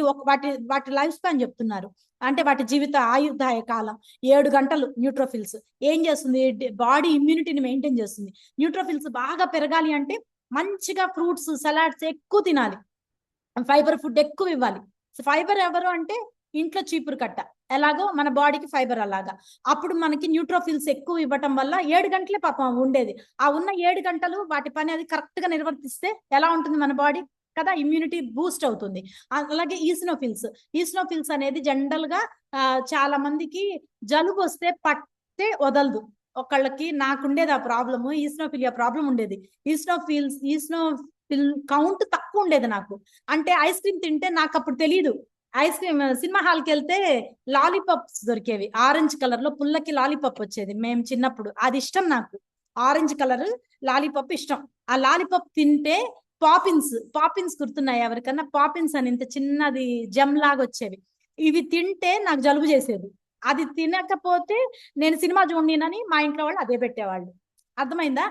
వాటి లైఫ్ స్పాన్ చెప్తున్నారు, అంటే వాటి జీవిత ఆయుర్దాయ కాలం 7 గంటలు. న్యూట్రోఫిల్స్ ఏం చేస్తుంది, బాడీ ఇమ్యూనిటీని మెయింటైన్ చేస్తుంది. న్యూట్రోఫిల్స్ బాగా పెరగాలి అంటే మంచిగా ఫ్రూట్స్, సలాడ్స్ ఎక్కువ తినాలి, ఫైబర్ ఫుడ్ ఎక్కువ ఇవ్వాలి. ఫైబర్ ఎవరు అంటే ఇంట్లో చీపురు కట్ట ఎలాగో మన బాడీకి ఫైబర్ అలాగా. అప్పుడు మనకి న్యూట్రోఫిల్స్ ఎక్కువ ఇవ్వటం వల్ల 7 గంటలే పాపం ఉండేది. ఆ ఉన్న 7 గంటలు వాటి పని అది కరెక్ట్ గా నిర్వర్తిస్తే ఎలా ఉంటుంది మన బాడీ కదా, ఇమ్యూనిటీ బూస్ట్ అవుతుంది. అలాగే ఈస్నోఫిల్స్ అనేది జనరల్ గా చాలా మందికి జలుబు వస్తే పట్టే వదలదు. ఒకళ్ళకి నాకుండేది ఆ ప్రాబ్లము, ఈస్నోఫిలియా ప్రాబ్లం ఉండేది. ఈస్నోఫిల్ కౌంట్ తక్కువ ఉండేది నాకు. అంటే ఐస్ క్రీమ్ తింటే నాకు అప్పుడు తెలియదు. ఐస్ క్రీమ్ సినిమా హాల్కి వెళ్తే లాలీపాప్స్ దొరికేవి, ఆరెంజ్ కలర్ లో పుల్లకి లాలీపాప్ వచ్చేది మేము చిన్నప్పుడు. అది ఇష్టం నాకు, ఆరెంజ్ కలర్ లాలీపాప్ ఇష్టం. ఆ లాలీపాప్ తింటే పాపిన్స్ గుర్తున్నాయి ఎవరికన్నా? పాపిన్స్ అని ఇంత చిన్నది జమ్ లాగా వచ్చేవి. ఇవి తింటే నాకు జలుబు చేసేది. అది తినకపోతే నేను సినిమా చూడనని మా ఇంట్లో వాళ్ళు అదే పెట్టేవాళ్ళు. అర్థమైందా?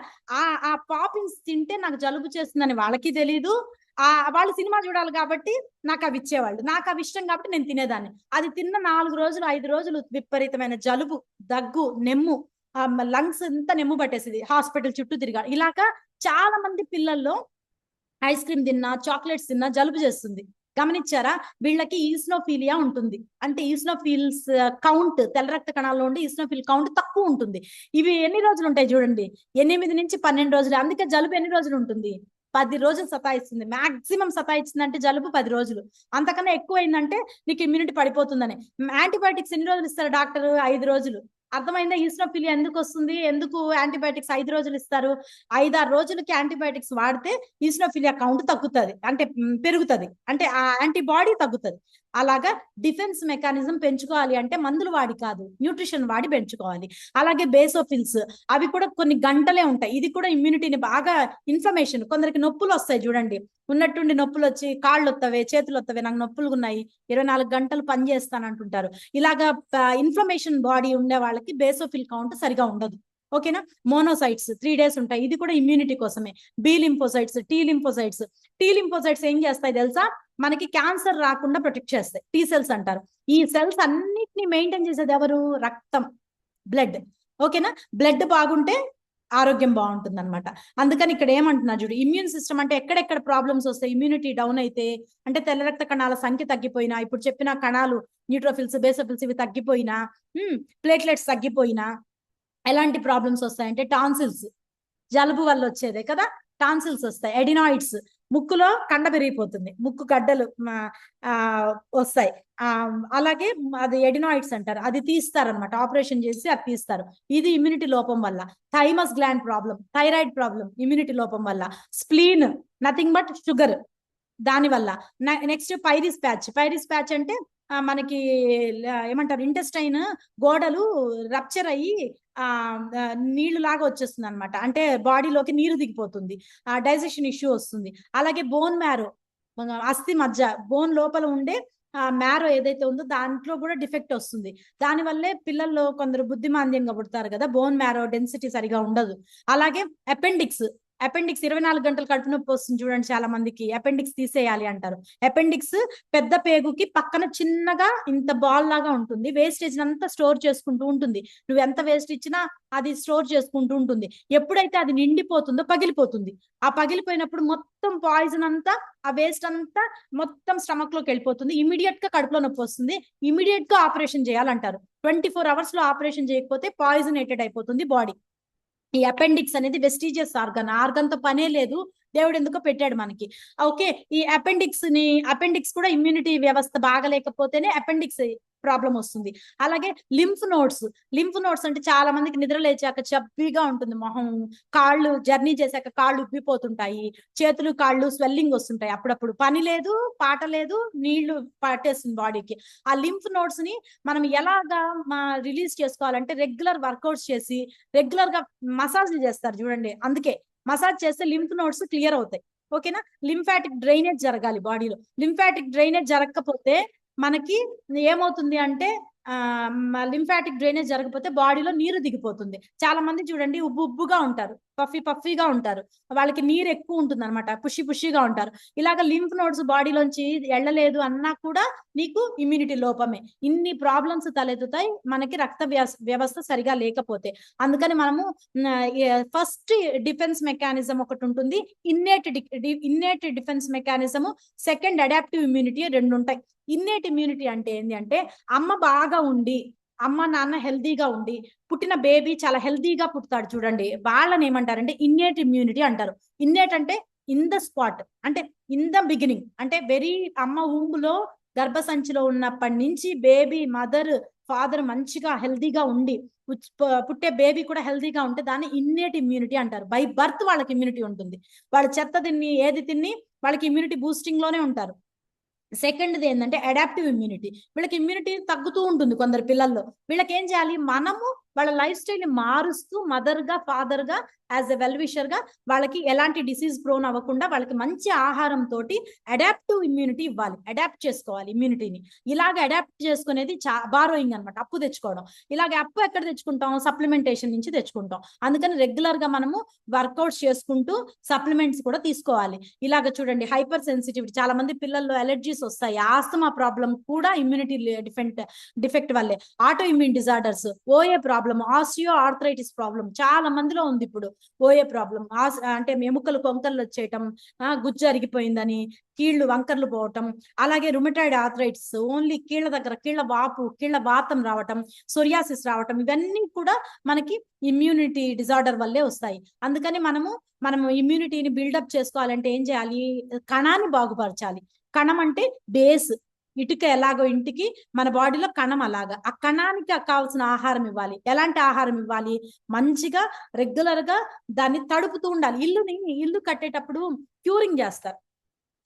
ఆ పాపిన్స్ తింటే నాకు జలుబు చేస్తుందని వాళ్ళకి తెలీదు. వాళ్ళు సినిమా చూడాలి కాబట్టి నాకు అవి ఇచ్చేవాళ్ళు. నాకు అవి ఇష్టం కాబట్టి నేను తినేదాన్ని. అది తిన్న 4 రోజులు 5 రోజులు విపరీతమైన జలుబు, దగ్గు, నెమ్ము, లంగ్స్ అంతా నెమ్ము పట్టేసింది. హాస్పిటల్ చుట్టూ తిరిగా. ఇలాగా చాలా మంది పిల్లల్లో ఐస్ క్రీమ్ తిన్నా, చాక్లెట్స్ తిన్నా జలుబు చేస్తుంది. గమనించారా? వీళ్ళకి ఈస్నోఫీలియా ఉంటుంది. అంటే ఈస్నోఫిల్స్ కౌంట్, తెల్ల రక్త కణాల్లో ఉండి ఈస్నోఫిల్ కౌంట్ తక్కువ ఉంటుంది. ఇవి ఎన్ని రోజులు ఉంటాయి చూడండి, 8 నుంచి 12 రోజులు. అందుకే జలుబు ఎన్ని రోజులు ఉంటుంది? 10 రోజులు సతాయిస్తుంది. మాక్సిమం సతాయిస్తుంది అంటే జలుబు 10 రోజులు. అంతకన్నా ఎక్కువైందంటే నీకు ఇమ్యూనిటీ పడిపోతుందని. యాంటీబయాటిక్స్ ఎన్ని రోజులు ఇస్తారు డాక్టర్? 5 రోజులు. అర్థమైందా? ఈస్నోఫిలియా ఎందుకు వస్తుంది, ఎందుకు యాంటీబయాటిక్స్ 5 రోజులు ఇస్తారు? 5-6 రోజులకి యాంటీబయాటిక్స్ వాడితే ఈస్నోఫిలియా కౌంట్ తగ్గుతుంది, అంటే పెరుగుతుంది, అంటే ఆ యాంటీబాడీ తగ్గుతుంది. అలాగా డిఫెన్స్ మెకానిజం పెంచుకోవాలి అంటే మందులు వాడి కాదు, న్యూట్రిషన్ వాడి పెంచుకోవాలి. అలాగే బేసోఫిల్స్, అవి కూడా కొన్ని గంటలే ఉంటాయి. ఇది కూడా ఇమ్యూనిటీని బాగా, ఇన్ఫ్లమేషన్, కొందరికి నొప్పులు వస్తాయి చూడండి, ఉన్నట్టుండి నొప్పులు వచ్చి కాళ్ళు వత్తవే, చేతులు వత్తవే, నాకు నొప్పులు ఉన్నాయి, 24 గంటలు పని చేస్తాను అంటుంటారు. ఇలాగా ఇన్ఫ్లమేషన్ బాడీ ఉండే వాళ్ళకి బేసోఫిల్ కౌంట్ సరిగా ఉండదు, ఓకేనా. మోనోసైట్స్ 3 days ఉంటాయి, ఇది కూడా ఇమ్యూనిటీ కోసమే. టీ లింఫోసైట్స్ ఏం చేస్తాయి తెలుసా? మనకి క్యాన్సర్ రాకుండా ప్రొటెక్ట్ చేస్తాయి. టీ సెల్స్ అంటారు. ఈ సెల్స్ అన్నిటిని మెయింటైన్ చేసేది ఎవరు? రక్తం, బ్లడ్, ఓకేనా. బ్లడ్ బాగుంటే ఆరోగ్యం బాగుంటుంది అనమాట. అందుకని ఇక్కడ ఏమంటున్నా చూడు, ఇమ్యూన్ సిస్టమ్ అంటే ఎక్కడెక్కడ ప్రాబ్లమ్స్ వస్తాయి, ఇమ్యూనిటీ డౌన్ అయితే, అంటే తెల్ల రక్త కణాల సంఖ్య తగ్గిపోయినా, ఇప్పుడు చెప్పిన కణాలు న్యూట్రోఫిల్స్, బేసోఫిల్స్ ఇవి తగ్గిపోయినా, ప్లేట్లెట్స్ తగ్గిపోయినా ఎలాంటి ప్రాబ్లమ్స్ వస్తాయంటే టాన్సిల్స్, జలుబు వల్ల వచ్చేదే కదా, టాన్సిల్స్ వస్తాయి. ఎడినాయిడ్స్, ముక్కులో కండ పెరిగిపోతుంది, ముక్కు గడ్డలు వస్తాయి. అలాగే అది ఎడినాయిడ్స్ అంటారు, అది తీస్తారనమాట, ఆపరేషన్ చేసి అది తీస్తారు. ఇది ఇమ్యూనిటీ లోపం వల్ల. Thymus gland problem, thyroid problem immunity లోపం వల్ల. స్ప్లీన్, నథింగ్ బట్ షుగర్, దానివల్ల. నెక్స్ట్ పైరిస్ ప్యాచ్ అంటే మనకి ఏమంటారు, ఇంటెస్టైన్ గోడలు రప్చర్ అయ్యి నీళ్లు లాగా వచ్చేస్తుంది అనమాట, అంటే బాడీలోకి నీరు దిగిపోతుంది, డైజెషన్ ఇష్యూ వస్తుంది. అలాగే బోన్ మ్యారో, అస్థి మజ్జ, బోన్ లోపల ఉండే మ్యారో ఏదైతే ఉందో దాంట్లో కూడా డిఫెక్ట్ వస్తుంది. దానివల్లే పిల్లల్లో కొందరు బుద్ధిమాంద్యంగా పుడతారు కదా, బోన్ మ్యారో డెన్సిటీ సరిగా ఉండదు. అలాగే అపెండిక్స్ 24 గంటలు కడుపు నొప్పి వస్తుంది చూడండి, చాలా మందికి అపెండిక్స్ తీసేయాలి అంటారు. అపెండిక్స్ పెద్ద పేగుకి పక్కన చిన్నగా ఇంత బాల్ లాగా ఉంటుంది, వేస్టేజ్ అంతా స్టోర్ చేసుకుంటూ ఉంటుంది. నువ్వు ఎంత వేస్ట్ ఇచ్చినా అది స్టోర్ చేసుకుంటూ ఉంటుంది. ఎప్పుడైతే అది నిండిపోతుందో పగిలిపోతుంది. ఆ పగిలిపోయినప్పుడు మొత్తం పాయిజన్ అంతా, ఆ వేస్ట్ అంతా మొత్తం స్టమక్ లోకి వెళ్ళిపోతుంది. ఇమీడియట్ గా కడుపులో నొప్పి వస్తుంది, ఇమీడియట్ గా ఆపరేషన్ చేయాలంటారు. 24 hours లో ఆపరేషన్ చేయకపోతే పాయిజనేటెడ్ అయిపోతుంది బాడీ. ఈ అపెండిక్స్ అనేది వెస్టీజియస్ ఆర్గన్ తో పనే లేదు, దేవుడు ఎందుకో పెట్టాడు మనకి. ఓకే, ఈ అపెండిక్స్ కూడా ఇమ్యూనిటీ వ్యవస్థ బాగలేకపోతేనే అపెండిక్స్ ప్రాబ్లం వస్తుంది. అలాగే లింఫ్ నోడ్స్ అంటే చాలా మందికి నిద్ర లేచాక చబ్బీగా ఉంటుంది మొహం, కాళ్ళు జర్నీ చేశాక కాళ్ళు ఉబ్బిపోతుంటాయి, చేతులు కాళ్ళు స్వెల్లింగ్ వస్తుంటాయి, అప్పుడప్పుడు పని లేదు పాట లేదు, నీళ్లు పట్టేస్తుంది బాడీకి. ఆ లింఫ్ నోడ్స్ ని మనం ఎలాగా రిలీజ్ చేసుకోవాలంటే రెగ్యులర్ వర్కౌట్స్ చేసి రెగ్యులర్ గా మసాజ్లు చేస్తారు చూడండి, అందుకే మసాజ్ చేస్తే లింఫ్ నోడ్స్ క్లియర్ అవుతాయి. ఓకేనా, లింఫాటిక్ డ్రైనేజ్ జరగాలి బాడీలో. లింఫాటిక్ డ్రైనేజ్ జరగకపోతే మనకి ఏమవుతుంది అంటే లింఫాటిక్ డ్రైనేజ్ జరగకపోతే బాడీలో నీరు దిగిపోతుంది. చాలా మంది చూడండి ఉబ్బుగా ఉంటారు, పఫీగా ఉంటారు, వాళ్ళకి నీరు ఎక్కువ ఉంటుంది అనమాట, పుషిగా ఉంటారు. ఇలాగ లింఫ్ నోడ్స్ బాడీలోంచి వెళ్ళలేదు అన్నా కూడా నీకు ఇమ్యూనిటీ లోపమే. ఇన్ని ప్రాబ్లమ్స్ తలెత్తుతాయి మనకి రక్త వ్యవస్థ సరిగా లేకపోతే. అందుకని మనము ఫస్ట్ డిఫెన్స్ మెకానిజం ఒకటి ఉంటుంది, innate defence mechanism, second adaptive immunity, రెండు ఉంటాయి. ఇన్నేట్ ఇమ్యూనిటీ అంటే ఏంటి అంటే అమ్మ బాగా ఉండి, అమ్మ నాన్న హెల్దీగా ఉండి పుట్టిన బేబీ చాలా హెల్దీగా పుడతాడు చూడండి, వాళ్ళని ఏమంటారంటే ఇన్నేట్ ఇమ్యూనిటీ అంటారు. ఇన్నేట్ అంటే ఇన్ ద స్పాట్, అంటే ఇన్ ద బిగినింగ్, అంటే వెరీ అమ్మ ఊంగులో గర్భసంచిలో ఉన్నప్పటి నుంచి బేబీ మదర్ ఫాదర్ మంచిగా హెల్దీగా ఉండి పుట్టే బేబీ కూడా హెల్దీగా ఉంటే దాన్ని ఇన్నేట్ ఇమ్యూనిటీ అంటారు. బై బర్త్ వాళ్ళకి ఇమ్యూనిటీ ఉంటుంది, వాళ్ళు చెత్త తిని ఏది తిని వాళ్ళకి ఇమ్యూనిటీ బూస్టింగ్ లోనే ఉంటారు. సెకండ్ది ఏంటంటే అడాప్టివ్ ఇమ్యూనిటీ, వీళ్ళకి ఇమ్యూనిటీ తగ్గుతూ ఉంటుంది కొందరు పిల్లల్లో. వీళ్ళకి ఏం చేయాలి, మనము వాళ్ళ లైఫ్ స్టైల్ ని మారుస్తూ మదర్ గా ఫాదర్ గా యాజ్ ఎ వెల్ విషర్ గా వాళ్ళకి ఎలాంటి డిసీజ్ ప్రోన్ అవ్వకుండా వాళ్ళకి మంచి ఆహారం తోటి అడాప్టివ్ ఇమ్యూనిటీ ఇవ్వాలి, అడాప్ట్ చేసుకోవాలి ఇమ్యూనిటీని. ఇలాగ అడాప్ట్ చేసుకునేది బారోయింగ్ అనమాట, అప్పు తెచ్చుకోవడం. ఇలాగ అప్పు ఎక్కడ తెచ్చుకుంటాం, సప్లిమెంటేషన్ నుంచి తెచ్చుకుంటాం. అందుకని రెగ్యులర్ గా మనము వర్కౌట్స్ చేసుకుంటూ సప్లిమెంట్స్ కూడా తీసుకోవాలి. ఇలాగ చూడండి హైపర్ సెన్సిటివిటీ, చాలా మంది పిల్లల్లో అలర్జీస్ వస్తాయి, ఆస్తమా ప్రాబ్లం కూడా ఇమ్యూనిటీ డిఫెక్ట్ వల్లే. Autoimmune disorders, OA problem, osteoarthritis problem చాలా మందిలో ఉంది ఇప్పుడు. ఓఏ ప్రాబ్లం అంటే ఎముకలు కొంకర్లు వచ్చేయటం, గుజ్జు అరిగిపోయిందని కీళ్లు వంకర్లు పోవటం, అలాగే రుమటాయిడ్ ఆర్థరైటిస్, ఓన్లీ కీళ్ల దగ్గర కీళ్ల వాపు కీళ్ల వాతం రావటం, సోరియాసిస్ రావటం, ఇవన్నీ కూడా మనకి ఇమ్యూనిటీ డిజార్డర్ వల్లే వస్తాయి. అందుకని మనము ఇమ్యూనిటీని బిల్డప్ చేసుకోవాలంటే ఏం చేయాలి, కణాన్ని బాగుపరచాలి. కణం అంటే బేస్, ఇటుక ఎలాగో ఇంటికి మన బాడీలో కణం అలాగా, ఆ కణానికి కావాల్సిన ఆహారం ఇవ్వాలి. ఎలాంటి ఆహారం ఇవ్వాలి, మంచిగా రెగ్యులర్ గా దాన్ని తడుపుతూ ఉండాలి. ఇల్లు కట్టేటప్పుడు క్యూరింగ్ చేస్తారు,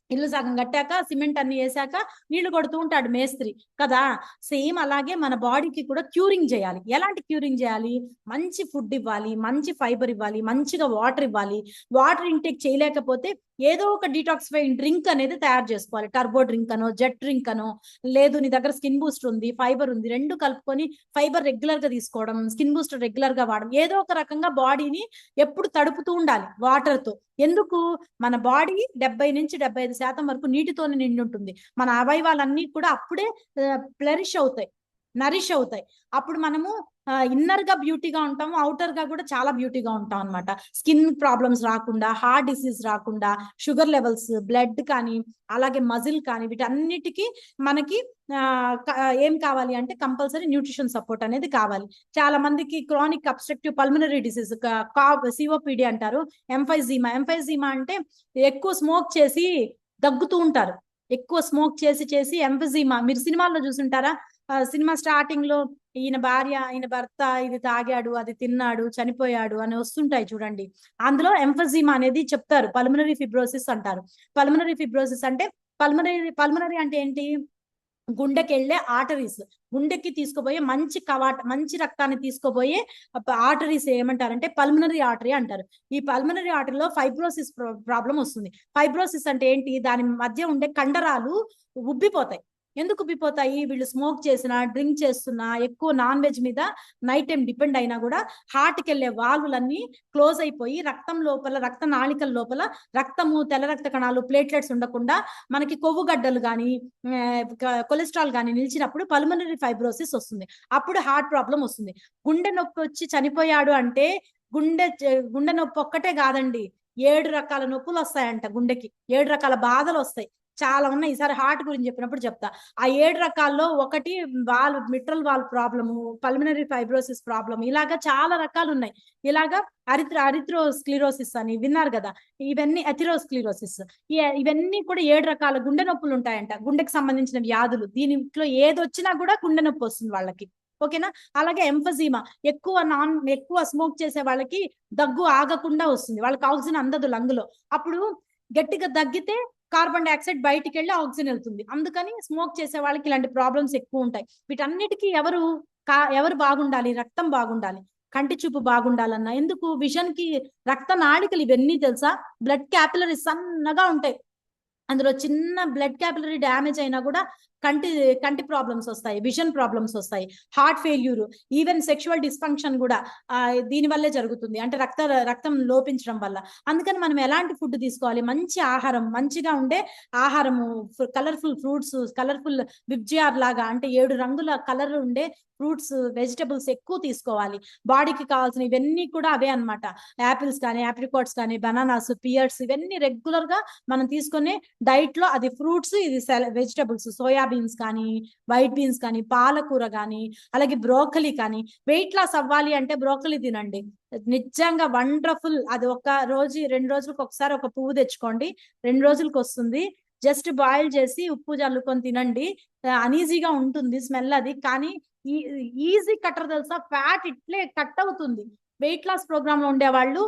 ఇల్లు సగం కట్టాక సిమెంట్ అన్ని వేసాక నీళ్లు కొడుతూ ఉంటాడు మేస్త్రి కదా, సేమ్ అలాగే మన బాడీకి కూడా క్యూరింగ్ చేయాలి. ఎలాంటి క్యూరింగ్ చేయాలి, మంచి ఫుడ్ ఇవ్వాలి, మంచి ఫైబర్ ఇవ్వాలి, మంచిగా వాటర్ ఇవ్వాలి. వాటర్ ఇంటేక్ చేయలేకపోతే ఏదో ఒక డీటాక్సిఫైయింగ్ డ్రింక్ అనేది తయారు చేసుకోవాలి, టర్బో డ్రింక్ అనో జెట్ డ్రింక్ అనో, లేదు నీ దగ్గర స్కిన్ బూస్టర్ ఉంది ఫైబర్ ఉంది, రెండు కలుపుకొని ఫైబర్ రెగ్యులర్ గా తీసుకోవడం, స్కిన్ బూస్టర్ రెగ్యులర్ గా వాడడం, ఏదో ఒక రకంగా బాడీని ఎప్పుడు తడుపుతూ ఉండాలి వాటర్ తో. ఎందుకు, మన బాడీ 70 నుంచి 75% వరకు నీటితోనే నిండి ఉంటుంది. మన అవయవాలన్నీ కూడా అప్పుడే ఫ్లరిష్ అవుతాయి, నరిష్ అవుతాయి. అప్పుడు మనము ఇన్నర్ గా బ్యూటీగా ఉంటాము, అవుటర్ గా కూడా చాలా బ్యూటీగా ఉంటాం అనమాట. స్కిన్ ప్రాబ్లమ్స్ రాకుండా, హార్ట్ డిసీజ్ రాకుండా, షుగర్ లెవెల్స్, బ్లడ్ కానీ అలాగే మజిల్ కానీ వీటన్నిటికీ మనకి ఏం కావాలి అంటే కంపల్సరీ న్యూట్రిషన్ సపోర్ట్ అనేది కావాలి. చాలా మందికి chronic obstructive pulmonary disease, COPD అంటారు, ఎంఫైజీమా అంటే ఎక్కువ స్మోక్ చేసి దగ్గుతూ ఉంటారు. ఎక్కువ స్మోక్ చేసి ఎంఫైజీమా, మీరు సినిమాల్లో చూసుంటారా, సినిమా స్టార్టింగ్ లో ఈయన భార్య ఈయన భర్త ఇది తాగాడు అది తిన్నాడు చనిపోయాడు అని వస్తుంటాయి చూడండి, అందులో ఎంఫైజీమా అనేది చెప్తారు. పల్మనరీ ఫిబ్రోసిస్ అంటారు. పల్మనరీ ఫిబ్రోసిస్ అంటే పల్మనరీ అంటే ఏంటి, గుండెకి వెళ్ళే ఆర్టరీస్, గుండెకి తీసుకుపోయే మంచి రక్తాన్ని తీసుకుపోయే ఆర్టరీస్ ఏమంటారంటే పల్మనరీ ఆర్టరీ అంటారు. ఈ పల్మనరీ ఆర్టరీలో ఫైబ్రోసిస్ ప్రాబ్లం వస్తుంది. ఫైబ్రోసిస్ అంటే ఏంటి, దాని మధ్య ఉండే కండరాలు ఉబ్బిపోతాయి. ఎందుకు ఉబ్బిపోతాయి, వీళ్ళు స్మోక్ చేసినా డ్రింక్ చేస్తున్నా ఎక్కువ నాన్ వెజ్ మీద నైట్ టైం డిపెండ్ అయినా కూడా హార్ట్కి వెళ్ళే వాల్వులన్నీ క్లోజ్ అయిపోయి రక్తం లోపల, రక్త నాళికల లోపల రక్తము, తెల్ల రక్త కణాలు, ప్లేట్లెట్స్ ఉండకుండా మనకి కొవ్వు గడ్డలు కానీ కొలెస్ట్రాల్ కానీ నిలిచినప్పుడు పల్మనరీ ఫైబ్రోసిస్ వస్తుంది. అప్పుడు హార్ట్ ప్రాబ్లం వస్తుంది. గుండె నొప్పి వచ్చి చనిపోయాడు అంటే గుండె నొప్పి ఒక్కటే కాదండి, 7 రకాల నొప్పులు వస్తాయంట గుండెకి, 7 రకాల బాధలు వస్తాయి. చాలా ఉన్నాయి. ఈసారి హార్ట్ గురించి చెప్పినప్పుడు చెప్తా. ఆ 7 రకాల్లో ఒకటి mitral wall problem, pulmonary fibrosis problem, ఇలాగా చాలా రకాలు ఉన్నాయి. ఇలాగా అరిథ్రోస్క్లిరోసిస్ అని విన్నారు కదా, ఇవన్నీ ఎథిరోస్క్లిరోసిస్, ఇవన్నీ కూడా 7 రకాల గుండె నొప్పులు ఉంటాయంట, గుండెకి సంబంధించిన వ్యాధులు. దీనిలో ఏది వచ్చినా కూడా గుండె నొప్పి వస్తుంది వాళ్ళకి. ఓకేనా. అలాగే ఎంఫజీమా, ఎక్కువ స్మోక్ చేసే వాళ్ళకి దగ్గు ఆగకుండా వస్తుంది, వాళ్ళకి ఆక్సిజన్ అందదు లంగులో. అప్పుడు గట్టిగా దగ్గితే కార్బన్ డైఆక్సైడ్ బయటికి వెళ్ళి ఆక్సిజన్ వెళ్తుంది. అందుకని స్మోక్ చేసే వాళ్ళకి ఇలాంటి ప్రాబ్లమ్స్ ఎక్కువ ఉంటాయి. వీటన్నిటికీ ఎవరు బాగుండాలి? రక్తం బాగుండాలి. కంటి చూపు బాగుండాలన్నా ఎందుకు? విజన్ కి రక్త నాళికలు ఇవన్నీ తెలుసా? బ్లడ్ క్యాపిలరీ సన్నగా ఉంటాయి, అందులో చిన్న బ్లడ్ క్యాపిలరీ డ్యామేజ్ అయినా కూడా కంటి ప్రాబ్లమ్స్ వస్తాయి, విజన్ ప్రాబ్లమ్స్ వస్తాయి, heart failure, even sexual dysfunction కూడా దీని వల్లే జరుగుతుంది, అంటే రక్తం లోపించడం వల్ల. అందుకని మనం ఎలాంటి ఫుడ్ తీసుకోవాలి? మంచి ఆహారం, మంచిగా ఉండే ఆహారము, కలర్ఫుల్ ఫ్రూట్స్, కలర్ఫుల్ విబ్జిఆర్ లాగా అంటే 7 రంగుల కలర్ ఉండే ఫ్రూట్స్, వెజిటబుల్స్ ఎక్కువ తీసుకోవాలి. బాడీకి కావాల్సిన ఇవన్నీ కూడా అవే అనమాట. యాపిల్స్ కానీ, ఆప్రికాట్స్ కానీ, బనానాస్, పియర్స్, ఇవన్నీ రెగ్యులర్ గా మనం తీసుకునే డైట్ లో అది ఫ్రూట్స్, ఇది వెజిటబుల్స్, సోయాబీన్స్ కానీ, వైట్ బీన్స్ కానీ, పాలకూర కానీ, అలాగే బ్రోకలీ కానీ. వెయిట్ లాస్ అవ్వాలి అంటే బ్రోకలీ తినండి, నిజంగా వండర్ఫుల్. అది 2 రోజులకు ఒకసారి ఒక పువ్వు తెచ్చుకోండి, 2 రోజులకు వస్తుంది. జస్ట్ బాయిల్ చేసి ఉప్పు జల్లుకొని తినండి. అనీజీగా ఉంటుంది స్మెల్ అది, కానీ ఈజీ కట్టర్ తెలుసా, ఫ్యాట్ ఇట్లే కట్ అవుతుంది. వెయిట్ లాస్ ప్రోగ్రామ్ లో ఉండే వాళ్ళు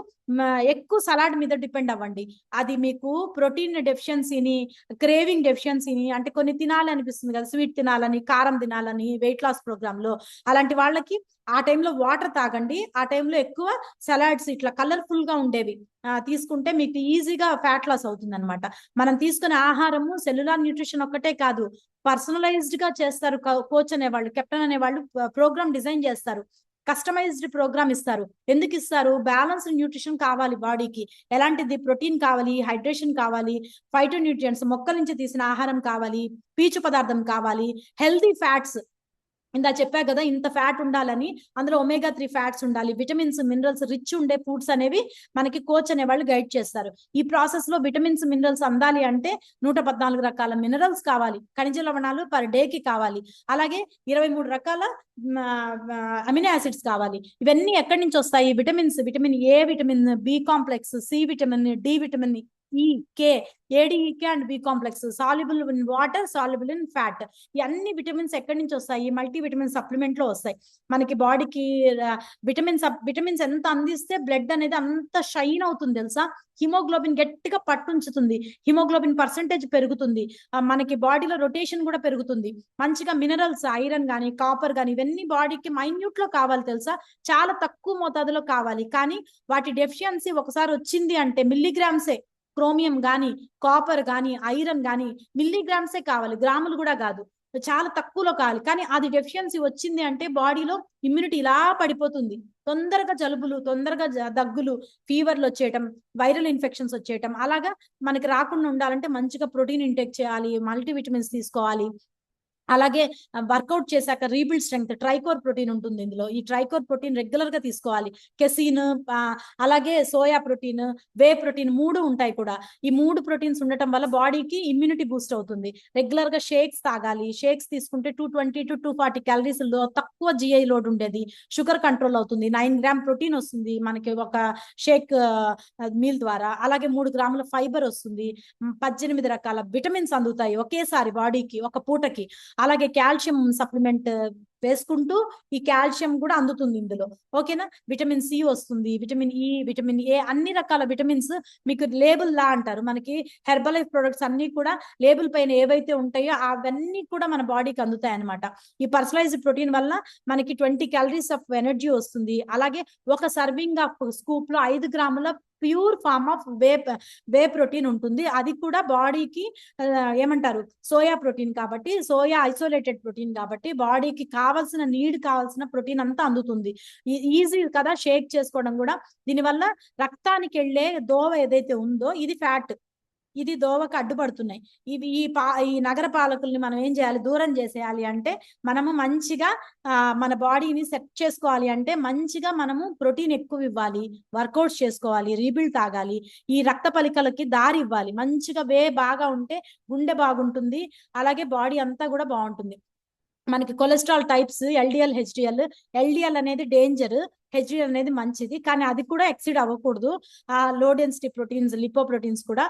ఎక్కువ సలాడ్ మీద డిపెండ్ అవ్వండి. అది మీకు ప్రోటీన్ డెఫిషియన్సీని, క్రేవింగ్ డెఫిషియన్సీని, అంటే కొన్ని తినాలి అనిపిస్తుంది కదా, స్వీట్ తినాలని, కారం తినాలని వెయిట్ లాస్ ప్రోగ్రామ్ లో, అలాంటి వాళ్ళకి ఆ టైంలో వాటర్ తాగండి. ఆ టైంలో ఎక్కువ సలాడ్స్ ఇట్లా కలర్ఫుల్ గా ఉండేవి తీసుకుంటే మీకు ఈజీగా ఫ్యాట్ లాస్ అవుతుంది అనమాట. మనం తీసుకునే ఆహారము సెల్యులార్ న్యూట్రిషన్ ఒక్కటే కాదు, పర్సనలైజ్డ్ గా చేస్తారు. కోచ్ అనేవాళ్ళు, కెప్టెన్ అనేవాళ్ళు ప్రోగ్రామ్ డిజైన్ చేస్తారు, కస్టమైజ్డ్ ప్రోగ్రామ్ ఇస్తారు. ఎందుకు ఇస్తారు? బ్యాలెన్స్డ్ న్యూట్రిషన్ కావాలి బాడీకి. ఎలాంటిది? ప్రోటీన్ కావాలి, హైడ్రేషన్ కావాలి, ఫైటో న్యూట్రియంట్స్ మొక్కల నుంచి తీసిన ఆహారం కావాలి, పీచు పదార్థం కావాలి, హెల్తీ ఫ్యాట్స్. ఇందా చెప్పా కదా ఇంత ఫ్యాట్ ఉండాలని, అందులో ఒమేగా 3 ఫ్యాట్స్ ఉండాలి, విటమిన్స్, మినరల్స్ రిచ్ ఉండే ఫుడ్స్ అనేవి మనకి కోచ్ అనే వాళ్ళు గైడ్ చేస్తారు. ఈ ప్రాసెస్ లో విటమిన్స్, మినరల్స్ అందాలి అంటే 114 రకాల మినరల్స్ కావాలి, ఖనిజ లవణాలు పర్ కి కావాలి, అలాగే 23 రకాల అమినో యాసిడ్స్ కావాలి. ఇవన్నీ ఎక్కడి నుంచి వస్తాయి? Vitamins, vitamin A, vitamin B complex, C vitamin, D vitamin, E, K, ADEK and B complex, soluble in water, soluble in fat. ఈ అన్ని విటమిన్స్ ఎక్కడి నుంచి వస్తాయి? మల్టీ విటమిన్ సప్లిమెంట్ లో వస్తాయి. మనకి బాడీకి విటమిన్స్ ఎంత అందిస్తే బ్లడ్ అనేది అంత షైన్ అవుతుంది తెలుసా. హిమోగ్లోబిన్ గట్టిగా పట్టుంచుతుంది, హిమోగ్లోబిన్ పర్సంటేజ్ పెరుగుతుంది, మనకి బాడీలో రొటేషన్ కూడా పెరుగుతుంది. మంచిగా మినరల్స్, ఐరన్ కానీ, కాపర్ కానీ, ఇవన్నీ బాడీకి మైన్యూట్ లో కావాలి తెలుసా, చాలా తక్కువ మోతాదులో కావాలి. కానీ వాటి డెఫిషియన్సీ ఒకసారి వచ్చింది అంటే మిల్లీగ్రామ్సే, క్రోమియం గాని, కాపర్ గాని, ఐరన్ గాని మిల్లీగ్రామ్సే కావాలి, గ్రాములు కూడా కాదు, చాలా తక్కువలో కావాలి. కానీ అది డెఫిషియన్సీ వచ్చింది అంటే బాడీలో ఇమ్యూనిటీ ఇలా పడిపోతుంది, తొందరగా జలుబులు, తొందరగా దగ్గులు, ఫీవర్లు వచ్చేయటం, వైరల్ ఇన్ఫెక్షన్స్ వచ్చేయటం. అలాగా మనకి రాకుండా ఉండాలంటే మంచిగా ప్రోటీన్ ఇంటేక్ చేయాలి, మల్టీవిటమిన్స్ తీసుకోవాలి. అలాగే వర్కౌట్ చేశాక రీబిల్డ్ స్ట్రెంగ్త్, ట్రైకోర్ ప్రోటీన్ ఉంటుంది ఇందులో. ఈ ట్రైకోర్ ప్రోటీన్ రెగ్యులర్ గా తీసుకోవాలి. కెసిన్, అలాగే సోయా ప్రోటీన్, వే ప్రోటీన్, 3 ఉంటాయి కూడా. ఈ 3 ప్రోటీన్స్ ఉండటం వల్ల బాడీకి ఇమ్యూనిటీ బూస్ట్ అవుతుంది. రెగ్యులర్ గా షేక్స్ తాగాలి. షేక్స్ తీసుకుంటే 220 to 240 క్యాలరీస్ లో తక్కువ జిఐ లోడ్ ఉండేది, షుగర్ కంట్రోల్ అవుతుంది, 9 గ్రామ్ ప్రోటీన్ వస్తుంది మనకి ఒక షేక్ మీల్ ద్వారా. అలాగే 3 గ్రాముల ఫైబర్ వస్తుంది, 18 రకాల విటమిన్స్ అందుతాయి ఒకేసారి బాడీకి ఒక పూటకి. అలాగే కాల్షియం సప్లిమెంట్ వేసుకుంటూ ఈ కాల్షియం కూడా అందుతుంది ఇందులో. ఓకేనా. విటమిన్ సి వస్తుంది, విటమిన్ ఈ, విటమిన్ ఏ, అన్ని రకాల విటమిన్స్ మీకు లేబుల్ లా అంటారు. మనకి హెర్బల్ లైఫ్ ప్రొడక్ట్స్ అన్ని కూడా లేబుల్ పైన ఏవైతే ఉంటాయో అవన్నీ కూడా మన బాడీకి అందుతాయి అనమాట. ఈ పర్సనలైజ్డ్ ప్రోటీన్ వల్ల మనకి 20 క్యాలరీస్ ఆఫ్ ఎనర్జీ వస్తుంది. అలాగే ఒక సర్వింగ్ ఆఫ్ స్కూప్ లో 5 గ్రాముల pure form of whey protein ఉంటుంది. అది కూడా బాడీకి ఏమంటారు, సోయా ప్రోటీన్ కాబట్టి, సోయా ఐసోలేటెడ్ ప్రోటీన్ కాబట్టి బాడీకి కావాల్సిన ప్రోటీన్ అంతా అందుతుంది. ఈజీ కదా షేక్ చేసుకోవడం కూడా. దీనివల్ల రక్తానికి వెళ్ళే దోవ ఏదైతే ఉందో ఇది ఫ్యాట్, ఇది దోవకు అడ్డుపడుతున్నాయి. ఇవి ఈ నగర పాలకుల్ని మనం ఏం చేయాలి, దూరం చేసేయాలి అంటే మనము మంచిగా మన బాడీని సెట్ చేసుకోవాలి అంటే మంచిగా మనము ప్రోటీన్ ఎక్కువ ఇవ్వాలి, వర్కౌట్స్ చేసుకోవాలి, రీబిల్డ్ తాగాలి, ఈ రక్త పలికలకి దారి ఇవ్వాలి. మంచిగా బాగా ఉంటే గుండె బాగుంటుంది, అలాగే బాడీ అంతా కూడా బాగుంటుంది. మనకి cholesterol types LDL, HDL. LDL అనేది డేంజర్, హెచ్డిఎల్ అనేది మంచిది, కానీ అది కూడా ఎక్సిడ్ అవ్వకూడదు. లో డెన్సిటీ ప్రోటీన్స్, లిపోప్రోటీన్స్ కూడా.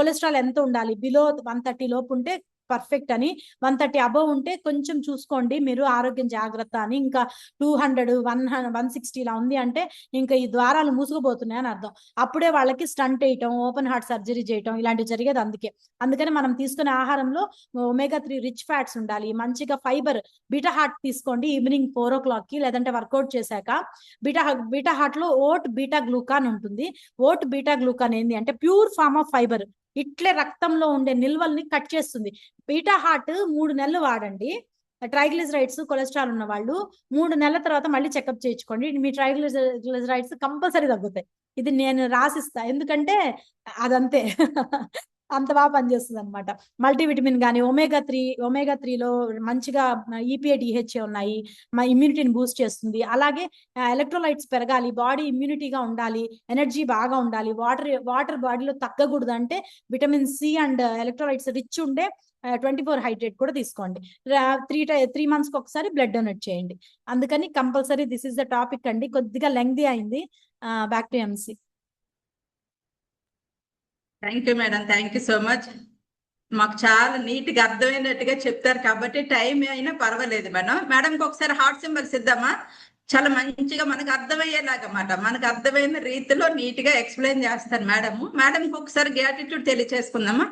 కొలెస్ట్రాల్ ఎంత ఉండాలి, బిలో 130 లోపు ఉంటే పర్ఫెక్ట్ అని, 130 అబవ్ ఉంటే కొంచెం చూసుకోండి మీరు, ఆరోగ్యం జాగ్రత్త అని. ఇంకా 200, 160 ఇలా ఉంది అంటే ఇంకా ఈ ద్వారాలు మూసుకుపోతున్నాయి అని అర్థం. అప్పుడే వాళ్ళకి స్టంట్ వేయటం, ఓపెన్ హార్ట్ సర్జరీ చేయటం ఇలాంటివి జరిగేది. అందుకని మనం తీసుకునే ఆహారంలో omega-3 రిచ్ ఫ్యాట్స్ ఉండాలి, మంచిగా ఫైబర్. బీటా హార్ట్ తీసుకోండి ఈవినింగ్ 4 o'clock కి, లేదంటే వర్కౌట్ చేశాక. బీటా హార్ట్ లో ఓట్ బీటా గ్లూకాన్ ఉంటుంది. ఓట్ బీటా గ్లూకాన్ ఏంటి అంటే ప్యూర్ ఫార్మ్ ఆఫ్ ఫైబర్, ఇట్లే రక్తంలో ఉండే నిల్వల్ని కట్ చేస్తుంది. బీటా హార్ట్ 3 నెలలు వాడండి. ట్రైగ్లిజరైడ్స్, కొలెస్ట్రాల్ ఉన్న వాళ్ళు 3 నెలల తర్వాత మళ్ళీ చెకప్ చేయించుకోండి, మీ ట్రైగ్లిజరైడ్స్ కంపల్సరీ తగ్గుతాయి. ఇది నేను రాసిస్తా, ఎందుకంటే అదంతే అంత బాగా పనిచేస్తుంది అనమాట. మల్టీవిటమిన్ కానీ ఒమేగా త్రీలో మంచిగా ఈపీఏ, డిహెచ్ఏ ఉన్నాయి, మా ఇమ్యూనిటీని బూస్ట్ చేస్తుంది. అలాగే ఎలక్ట్రోలైట్స్ పెరగాలి, బాడీ ఇమ్యూనిటీగా ఉండాలి, ఎనర్జీ బాగా ఉండాలి, వాటర్ బాడీలో తగ్గకూడదు అంటే vitamin C and electrolytes rich ఉండే 24 హైడ్రేట్ కూడా తీసుకోండి. 3 months కి ఒకసారి బ్లడ్ డొనేట్ చేయండి. అందుకని compulsory this is the topic అండి. కొద్దిగా లెంగ్దీ అయింది. Back to MC. Thank you madam, thank you so much. మాకు చాలా నీట్గా అర్థమైనట్టుగా చెప్తారు కాబట్టి టైం అయినా పర్వాలేదు మేడం. మేడంకి ఒకసారి హార్ట్ సింబల్స్ ఇద్దామా? చాలా మంచిగా మనకు అర్థమయ్యేలాగా మాట, మనకు అర్థమైన రీతిలో నీట్గా ఎక్స్ప్లెయిన్ చేస్తారు మేడం. మేడంకి ఒకసారి గ్రాటిట్యూడ్ తెలియచేసుకుందామా?